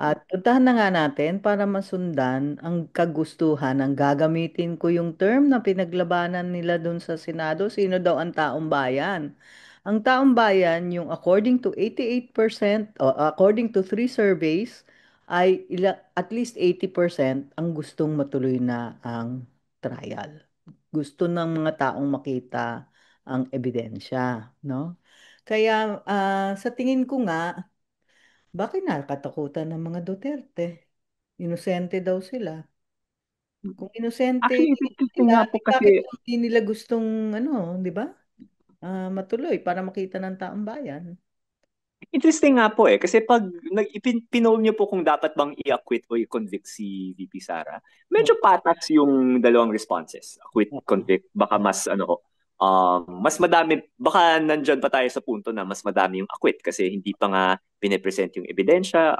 At puntahan na nga natin para masundan ang kagustuhan ng gagamitin ko yung term na pinaglabanan nila doon sa Senado. Sino daw ang taong bayan? Ang taong bayan, yung according to 88%, o according to 3 surveys, ay at least 80% ang gustong matuloy na ang trial. Gusto ng mga taong makita ang ebidensya, no? Kaya sa tingin ko nga, bakit nakakatakutan ng mga Duterte? Inosente daw sila. Kung inosente Actually, interesting sila, nga po bakit kasi hindi nila gustong, ano, di ba? Matuloy para makita ng taong bayan. interesting nga po kasi pag pinol niyo po kung dapat bang i-acquit o i-convict si VP Sara, medyo patas yung dalawang responses. Acquit, convict, baka mas mas madami, baka nandyan pa tayo sa punto na mas madami yung acquit kasi hindi pa nga pinipresent yung ebidensya,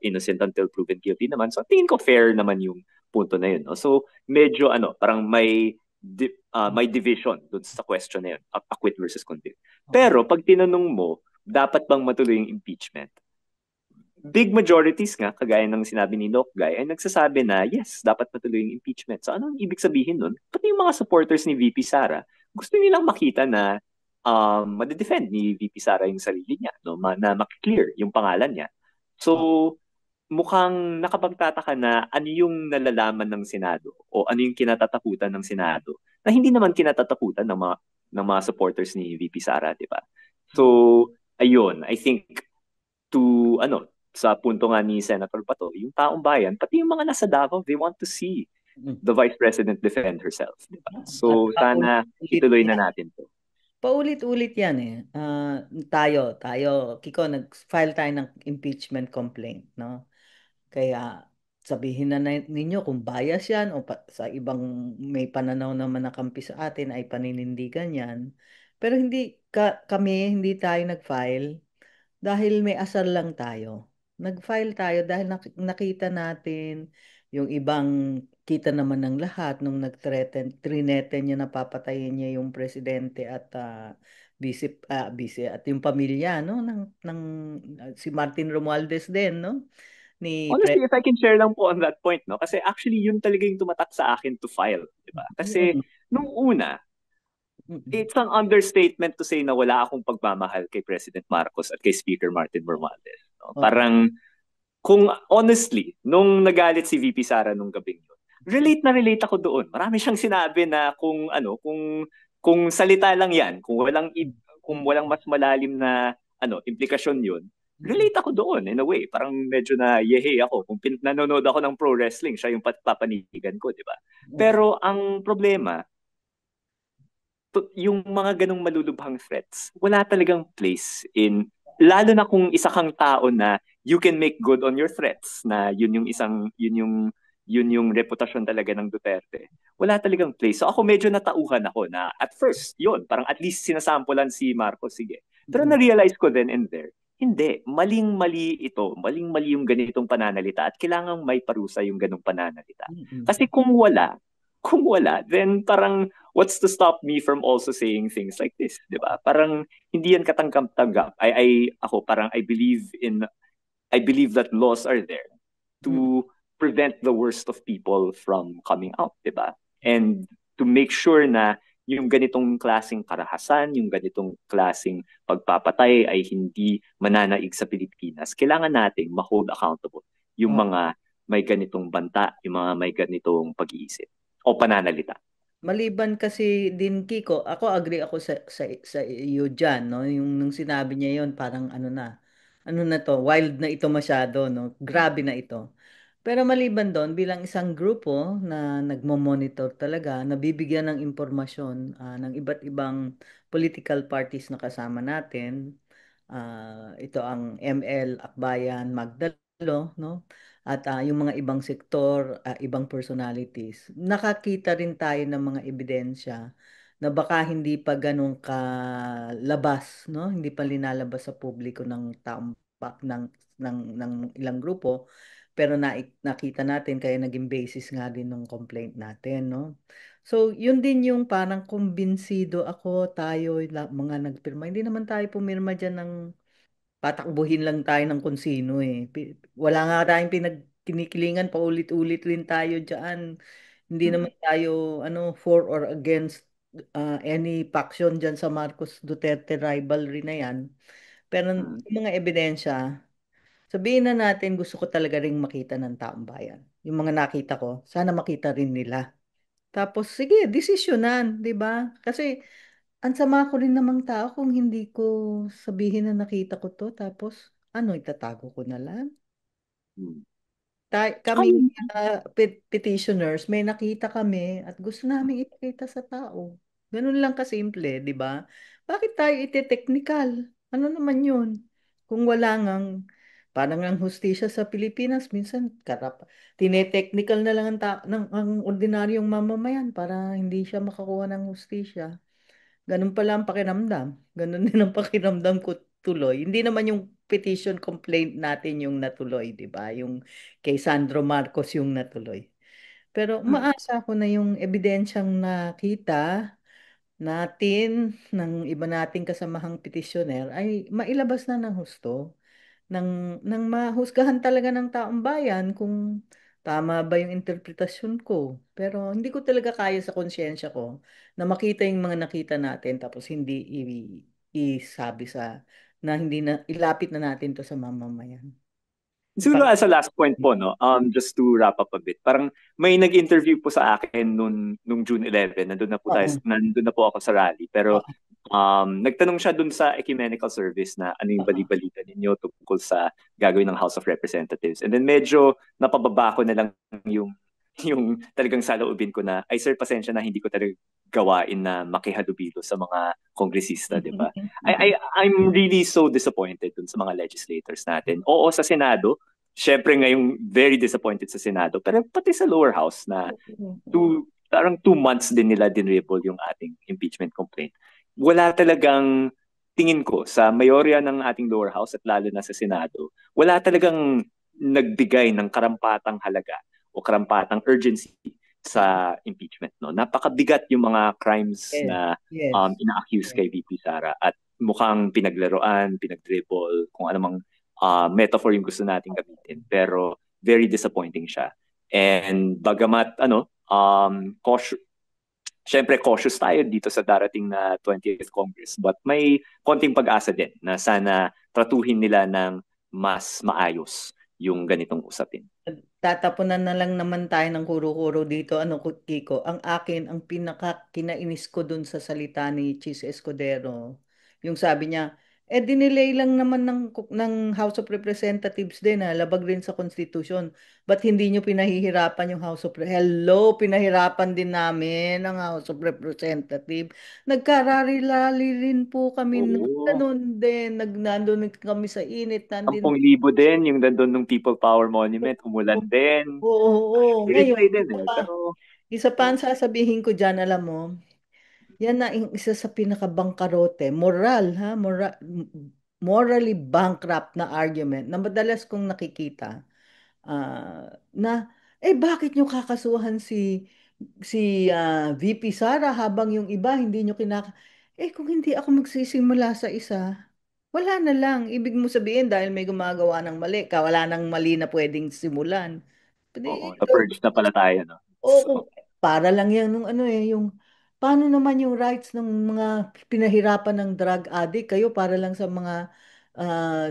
innocent until proven guilty naman. So tingin ko fair naman yung punto na yun. No? So medyo parang may division dun sa question na yun, acquit versus convict. Pero pag tinanong mo, dapat bang matuloy yung impeachment? Big majorities nga, kagaya ng sinabi ni Nokgay, ay nagsasabi na yes, dapat matuloy yung impeachment. So ano ang ibig sabihin nun? Pati yung mga supporters ni VP Sara, gusto nilang makita na madedefend ni VP Sara yung sarili niya, no? Na makiklear yung pangalan niya. So mukhang nakapagtataka na ano yung nalalaman ng Senado o ano yung kinatatakutan ng Senado na hindi naman kinatatakutan ng mga supporters ni VP Sara, di ba? So ayun, I think sa punto nga ni Senator Pato, yung taong bayan, pati yung mga nasa Davao, they want to see the Vice President defend herself. Diba? So, sana ituloy na natin to. Paulit-ulit yan eh. Kiko, nag-file tayo ng impeachment complaint, no? Kaya sabihin na ninyo kung bias yan o sa ibang may pananaw naman na kampi sa atin ay paninindigan yan. Pero hindi tayo nag-file dahil may asar lang tayo. Nag-file tayo dahil nakita natin yung ibang kita naman ng lahat nung trineten niya na papatayin niya yung presidente at vice at yung pamilya no ng si Martin Romualdez din no Honestly, if I can share lang po on that point, no? Kasi actually, yun talaga yung tumatak sa akin to file. Diba? Kasi nung una, it's an understatement to say na wala akong pagmamahal kay President Marcos at kay Speaker Martin Romualdez. No? Parang, kung honestly, nung nagalit si VP Sara nung gabing yun, relate ako doon. Marami siyang sinabi na kung salita lang yan, kung walang mas malalim na implikasyon yun, relate ako doon in a way. Parang medyo na yehe ako. Kung nanonood ako ng pro wrestling, siya yung papanigan ko, di ba? Pero ang problema, yung mga ganong malulubhang threats, wala talagang place lalo na kung isa kang tao na you can make good on your threats, na yun yung yun yung reputasyon talaga ng Duterte, wala talagang place. So ako medyo natauhan ako na at first, yun, parang at least sinasampulan si Marcos, sige. Pero Mm, na-realize ko then and there, hindi, maling-mali ito, maling-mali yung ganitong pananalita at kailangang may parusa yung ganong pananalita. mm, Kasi kung wala, then parang what's to stop me from also saying things like this, di ba? Parang hindi yan katanggap-tanggap. Ako parang I believe that laws are there mm. to prevent the worst of people from coming out, di ba? And to make sure na yung ganitong klasing karahasan, yung ganitong klasing pagpapatay ay hindi mananaig sa Pilipinas, kailangan nating ma-hold accountable yung Oh, mga may ganitong banta, yung mga may ganitong pag-iisip o pananalita. maliban kasi din Kiko, ako agree ako sa iyo diyan, no? Yung nung sinabi niya yon parang ano na to, wild na ito masyado, no? Grabe na ito. Pero maliban doon, bilang isang grupo na nagmo-monitor talaga, nabibigyan ng impormasyon ng iba't ibang political parties na kasama natin, ito ang ML, Akbayan, Magdalo, no? At yung mga ibang sektor, ibang personalities. Nakakita rin tayo ng mga ebidensya na baka hindi pa ganun kalabas, no? Hindi pa linalabas sa publiko ng taong ng ilang grupo, pero nakita natin kaya naging basis nga din ng complaint natin, no? So, yun din yung parang kumbinsido ako, tayo, mga nagpirma. Hindi naman tayo pumirma dyan ng patakbuhin lang tayo ng kung sino eh. Wala nga tayong kinikilingan, paulit-ulit rin tayo dyan. Hindi naman Mm. tayo for or against any faction dyan sa Marcos Duterte rivalry na yan. Pero Mm. yung mga ebidensya, sabihin na natin gusto ko talaga ring makita ng taong bayan. Yung mga nakita ko, sana makita rin nila. Tapos, sige, desisyonan, di ba? Kasi, ang sama ko rin namang tao kung hindi ko sabihin na nakita ko to, tapos, itatago ko na lang. Mm. Tsaka Kami petitioners, may nakita kami at gusto namin ipakita sa tao. Ganun lang kasimple, di ba? Bakit tayo ite-technical? Ano naman yun? Kung wala ngang, parang ang hustisya sa Pilipinas, minsan tine-technical na lang ang ordinaryong mamamayan para hindi siya makakuha ng hustisya. Ganun pala ang pakiramdam. Ganun din ang pakiramdam ko tuloy. Hindi naman yung petition complaint natin yung natuloy, di ba? Yung kay Sandro Marcos yung natuloy. Pero mm. umaasa ako na yung ebidensyang nakita natin ng iba nating kasamahang petisyoner ay mailabas na ng husto nang mahusgahan talaga ng taong bayan kung tama ba yung interpretasyon ko. Pero hindi ko talaga kaya sa konsyensya ko na makita yung mga nakita natin tapos hindi isabi na hindi na ilapit na natin to sa mamamayan. Siguro as a last point po, no, just to wrap up a bit, parang may nag-interview po sa akin nung June 11, Oo, nandun na po ako sa rally, pero oo, nagtanong siya dun sa ecumenical service na ano yung oo. bali-balita ninyo tungkol sa gagawin ng House of Representatives. And then medyo napababa ko na lang yung yung talagang saloobin ko na, ay sir, pasensya na hindi ko talaga gawain na makihalubilo sa mga kongresista, di ba? I'm really so disappointed dun sa mga legislators natin. Oo, sa Senado, syempre ngayong very disappointed sa Senado, pero pati sa lower house na parang 2 months din nila dinribble yung ating impeachment complaint. Wala talagang tingin ko sa mayorya ng ating lower house at lalo na sa Senado, wala talagang nagbigay ng karampatang halaga o karampatang urgency sa impeachment. No? Napakabigat yung mga crimes Yes, na yes. ina-accuse Yes. kay VP Sara at mukhang pinaglaruan, pinagdribble, kung anumang metaphor yung gusto nating gamitin. Pero very disappointing siya. And bagamat syempre cautious tayo dito sa darating na 20th Congress, but may konting pag-asa din na sana tratuhin nila ng mas maayos yung ganitong usapin. Tatapunan na lang naman tayo ng kuro-kuro dito, Kiko. Ang akin, ang pinaka kinainis ko dun sa salita ni Chis Escudero, yung sabi niya, Eh, dinelay lang naman ng House of Representatives din, ha? Labag rin sa Constitution. Ba't hindi nyo pinahihirapan yung House of Hello, pinahirapan din namin ang House of Representatives. Nagkarari-lali rin po kami noon. Oo. Ganun din. Nandun kami sa init. Nandun. 10,000 din yung nandun ng People Power Monument, umulan din. Oo, oo. Ngayon, I-reply din eh. Pero, isa pa ang oh, sasabihin ko dyan, alam mo, yan na yung isa sa pinakabangkarote, morally bankrupt na argument na madalas kong nakikita, na bakit nyo kakasuhan si VP Sara habang yung iba hindi nyo kung hindi ako magsisimula sa isa, wala na lang. Ibig mo sabihin dahil may gumagawa ng mali, wala nang mali na pwedeng simulan. oo, Pwede, na-purge na pala tayo, no? oo, So, para lang yan nung ano yung paano naman yung rights ng mga pinahirapan ng drug addict kayo para lang sa mga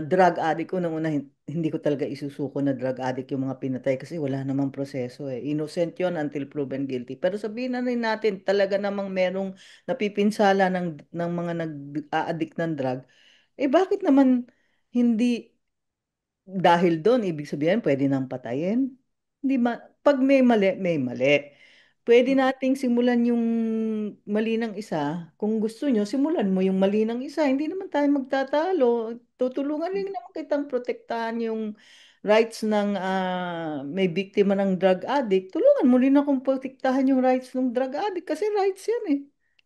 drug addict ko nung una hindi ko talaga isusuko na drug addict yung mga pinatay kasi wala namang proseso eh. Innocent yon until proven guilty. Pero sabihin na rin natin talaga namang merong napipinsala ng mga nag-addict ng drug. Bakit naman hindi dahil doon, ibig sabihin, pwede nang patayin. Hindi ma pag may mali, may mali. Pwede nating simulan yung mali ng isa. Kung gusto nyo, simulan mo yung mali ng isa. Hindi naman tayo magtatalo. Tutulungan rin naman kitang protektahan yung rights ng may biktima ng drug addict. Tulungan mo rin akong protektahan yung rights ng drug addict kasi rights yan eh.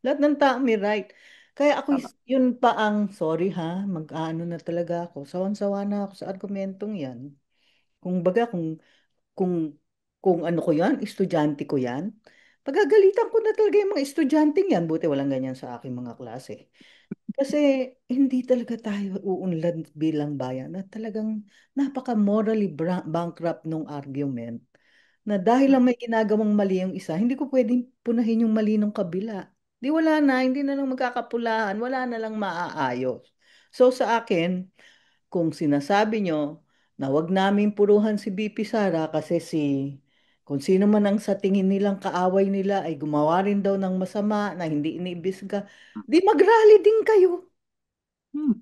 Lahat ng tao may right. Kaya ako, tama. yun pa ang, sorry ha, mag-ano na talaga ako. Sawan-sawa na ako sa argumentong yan. Kung baga, kung, kung ano ko yan, estudyante ko yan, pagagalitan ko na talaga yung mga estudyanteng yan. Buti walang ganyan sa aking mga klase. Kasi hindi talaga tayo uunlad bilang bayan na talagang napaka-morally bankrupt nung argument na dahil lang may ginagawang mali yung isa, hindi ko pwedeng punahin yung mali ng kabila. Di wala na, hindi na lang magkakapulahan, wala na lang maaayos. So sa akin, kung sinasabi nyo na wag namin puruhan si BP Sara kasi kung sino man ang sa tingin nilang kaaway nila ay gumawa rin daw ng masama na hindi iniimbestiga, di mag-rally din kayo. Hmm.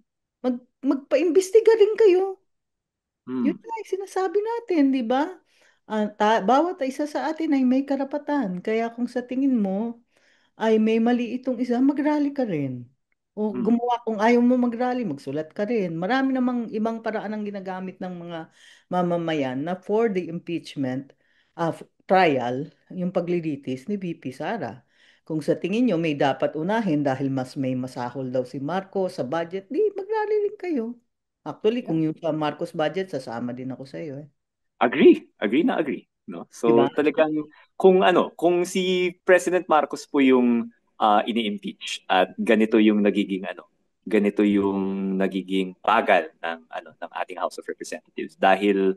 Magpa-imbestiga rin kayo. Yun Hmm. nga yung sinasabi natin, di ba? Bawat isa sa atin ay may karapatan. Kaya kung sa tingin mo ay may mali itong isa, mag-rally ka rin. O Hmm. gumawa, kung ayaw mo mag-rally, magsulat ka rin. Marami namang ibang paraan ang ginagamit ng mga mamamayan na for the impeachment trial, yung paglilitis ni VP Sara. Kung sa tingin nyo may dapat unahin dahil mas may masahol daw si Marcos sa budget, di mag-rally rin kayo. Actually, Yeah. kung yung sa Marcos budget, sasama din ako sa iyo eh. Agree na agree, no? Di ba? So talagang kung si President Marcos po yung ini-impeach at ganito yung nagiging pagal ng ating House of Representatives dahil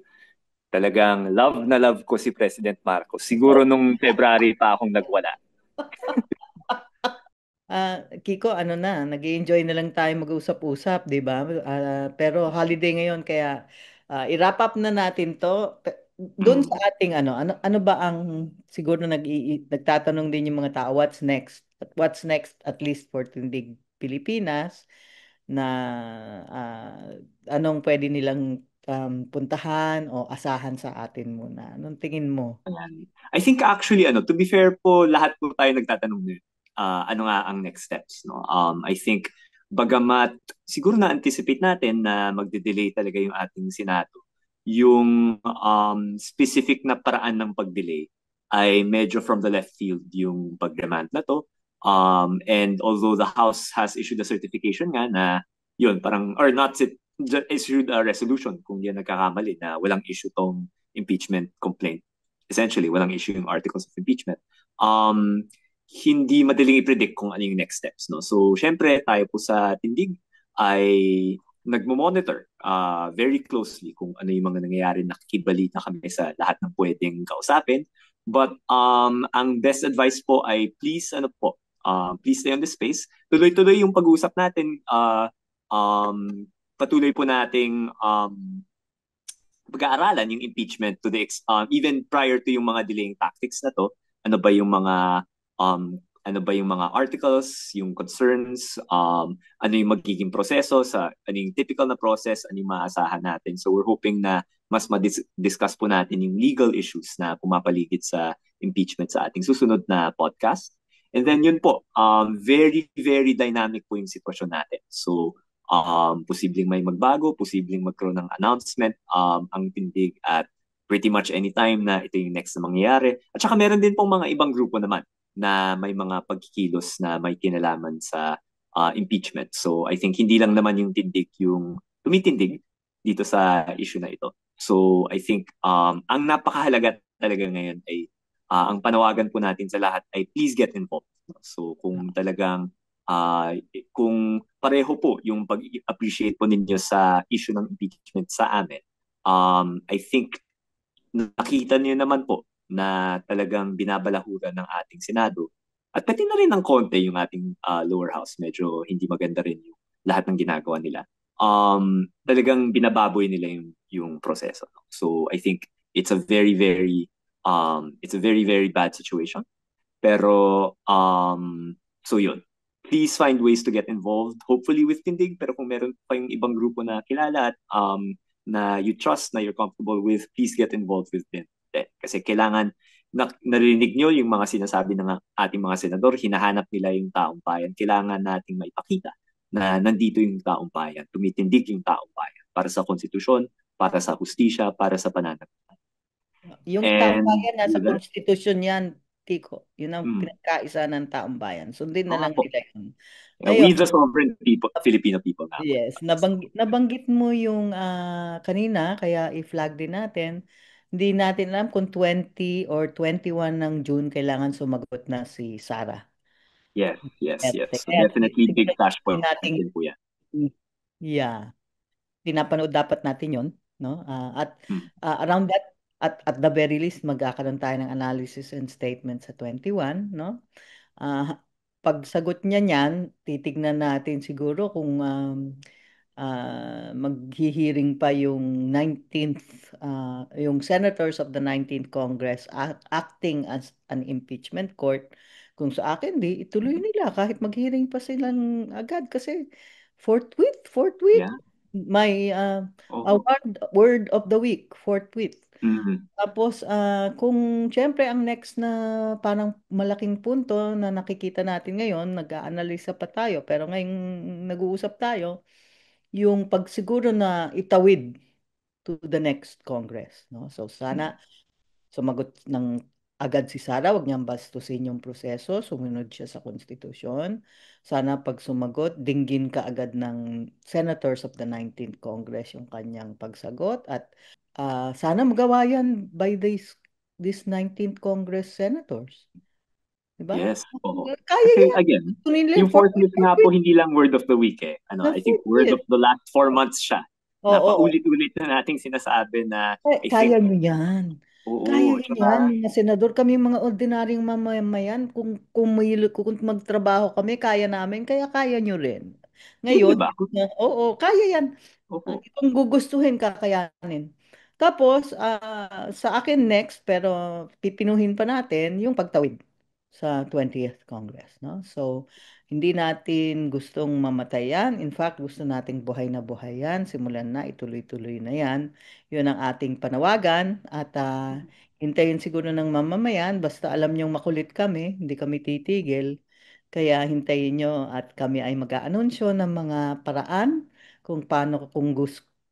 talagang love na love ko si President Marcos. Siguro nung February pa akong nagwala. Kiko, ano na, nag-enjoy na lang tayo mag-usap-usap, di ba? Pero holiday ngayon, kaya i-wrap up na natin to. Doon sa Mm. ating ano ba ang, siguro nagtatanong din yung mga tao, what's next? What's next, at least for Tindig Pilipinas, na anong pwede nilang puntahan o asahan sa atin muna? Anong tingin mo? Ayan. I think actually to be fair po lahat po tayo nagtatanong ngayon. Ano nga ang next steps, no? I think bagamat siguro na-anticipate natin na magde-delay talaga yung ating Senado, yung specific na paraan ng pag-delay ay medyo from the left field yung pag-demand na to. And although the House has issued a certification nga na yun, parang, or not issued a resolution kung yan nagkakamali na walang issue tong impeachment complaint. Essentially, walang issue yung articles of impeachment. Um, Hindi madaling i-predict kung ano yung next steps. No? So, syempre, tayo po sa Tindig ay nagmo-monitor very closely kung ano yung mga nangyayari. Nakikibalita kami sa lahat ng pwedeng kausapin. But ang best advice po ay please stay on the space. Tuloy-tuloy yung pag-uusap natin. Patuloy po nating pag-aaralan yung impeachment even prior to yung mga delaying tactics na to. Ano ba yung mga ano ba yung mga articles, yung concerns, ano yung magiging proseso, ano yung typical na process, ano yung maaasahan natin. So we're hoping na mas ma-discuss po natin yung legal issues na pumapaligid sa impeachment sa ating susunod na podcast. And then yun po, very, very dynamic po yung sitwasyon natin. So, posibleng may magbago, posibleng magkaroon ng announcement, ang tindig at pretty much anytime na ito yung next na mangyayari. At saka meron din pong mga ibang grupo naman na may mga pagkikilos na may kinalaman sa impeachment. So I think hindi lang naman yung tindig yung tumitindig dito sa issue na ito. So I think ang napakahalaga talaga ngayon ay ang panawagan po natin sa lahat ay please get involved. So kung talagang uh, kung pareho po yung pag-appreciate po ninyo sa issue ng impeachment sa amin, I think nakita niyo naman po na talagang binabalahuran ng ating Senado at pati na rin ng konti yung ating lower house. Medyo hindi maganda rin yung lahat ng ginagawa nila. Talagang binababoy nila yung proseso. So I think it's a very, very it's a very, very bad situation. Pero so yun. Please find ways to get involved, hopefully with Tindig, pero kung meron pa yung ibang grupo na kilala at na you trust, na you're comfortable with, please get involved with them. Kasi kailangan narinig nyo yung mga sinasabi ng ating mga senador, hinahanap nila yung taong bayan. Kailangan nating maipakita na nandito yung taong bayan, tumitindig yung taong bayan para sa konstitusyon, para sa hustisya, para sa pananagutan. Yung taong And bayan, nasa with that, konstitusyon yan, Tiko. Yun ang mm, pinagkaisa ng taong bayan. Sundin na oo nga lang po. nila yun. We Ngayon, the sovereign people, Filipino people nga po. yes, nabanggit mo yung kanina, kaya i-flag din natin. Hindi natin alam kung 20 or 21 ng June kailangan sumagot na si Sara. Yes, yes, Duterte. yes. So Kaya definitely siguro big flashpoint natin, din po yan. yeah, pinapanood dapat natin yon, no? At Mm. around that, at the very least, magkakaroon tayo ng analysis and statement sa 21, no? Pagsagot niya niyan, titignan natin siguro kung maghihiring pa yung 19th, yung senators of the 19th Congress acting as an impeachment court. Kung sa akin, di ituloy nila kahit maghiring pa silang agad kasi forthwith, Yeah. may Oh. word of the week, forthwith. Mm. Tapos, kung siyempre ang next na parang malaking punto na nakikita natin ngayon, nag-aanalisa pa tayo, pero ngayong nag-uusap tayo, yung pagsiguro na itawid to the next Congress, no? So sana sumagot ng agad si Sara, wag niyang bastusin yung proseso, sumunod siya sa konstitusyon. Sana pag sumagot, dinggin ka agad ng senators of the 19th Congress yung kanyang pagsagot at sana magawa yan by this 19th Congress senators. Diba? Yes. Oo. Kaya Kasi yan. again, Kunin nila yung for fourth list nga po hindi lang word of the week eh. the I think fourth word of fifth. the last 4 months siya. Na Oo. paulit-ulit na nating sinasabi na I Kaya think nyo yan. Kaya oo, nyo tsaka yan, mga senador. Kami mga ordinaryong mamamayan, kung magtrabaho kami, kaya namin, kaya kaya nyo rin. yun, Ngayon, di ba? oo, kaya yan. Opo. Kung gugustuhin, kakayanin. Tapos, sa akin next, pero pipinuhin pa natin yung pagtawid sa 20th Congress, no? So, hindi natin gustong mamatay yan. In fact, gusto nating buhay na buhay yan. Simulan na, ituloy-tuloy na yan. Yun ang ating panawagan. At hintayin siguro ng mamamayan, basta alam niyong makulit kami, hindi kami titigil. Kaya hintayin nyo at kami ay mag-aanunsyo ng mga paraan kung paano,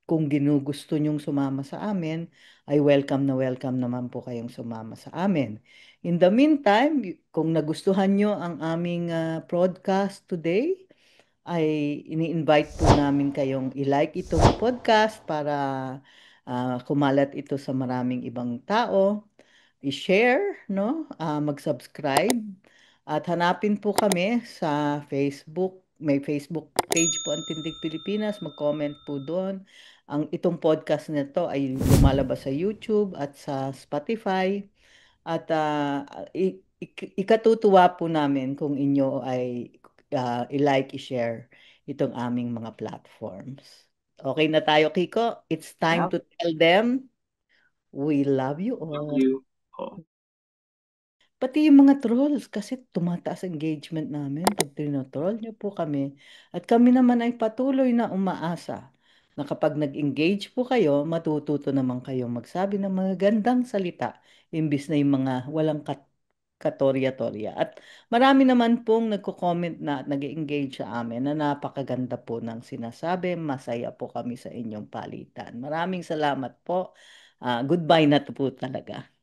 kung ginugusto nyong sumama sa amin, ay welcome na welcome naman po kayong sumama sa amin. In the meantime, kung nagustuhan nyo ang aming broadcast today, ay ini-invite po namin kayong i-like itong podcast para kumalat ito sa maraming ibang tao, i-share, no? Mag-subscribe at hanapin po kami sa Facebook. May Facebook page po ang Tindig Pilipinas. Mag-comment po doon. Itong podcast nito ay lumalabas sa YouTube at sa Spotify. At ikatutuwa po namin kung inyo ay i-like, i-share itong aming mga platforms. Okay na tayo, Kiko? It's time Yeah. to tell them we love you Love all. you. Oh. Pati yung mga trolls kasi tumataas engagement namin pag tinotroll niyo po kami. At kami naman ay patuloy na umaasa na kapag nag-engage po kayo, matututo naman kayong magsabi ng mga gandang salita imbis na yung mga walang katorya-torya. At marami naman pong nagko-comment na at nag-engage sa amin na napakaganda po ng sinasabi. Masaya po kami sa inyong palitan. Maraming salamat po. Goodbye na to po talaga.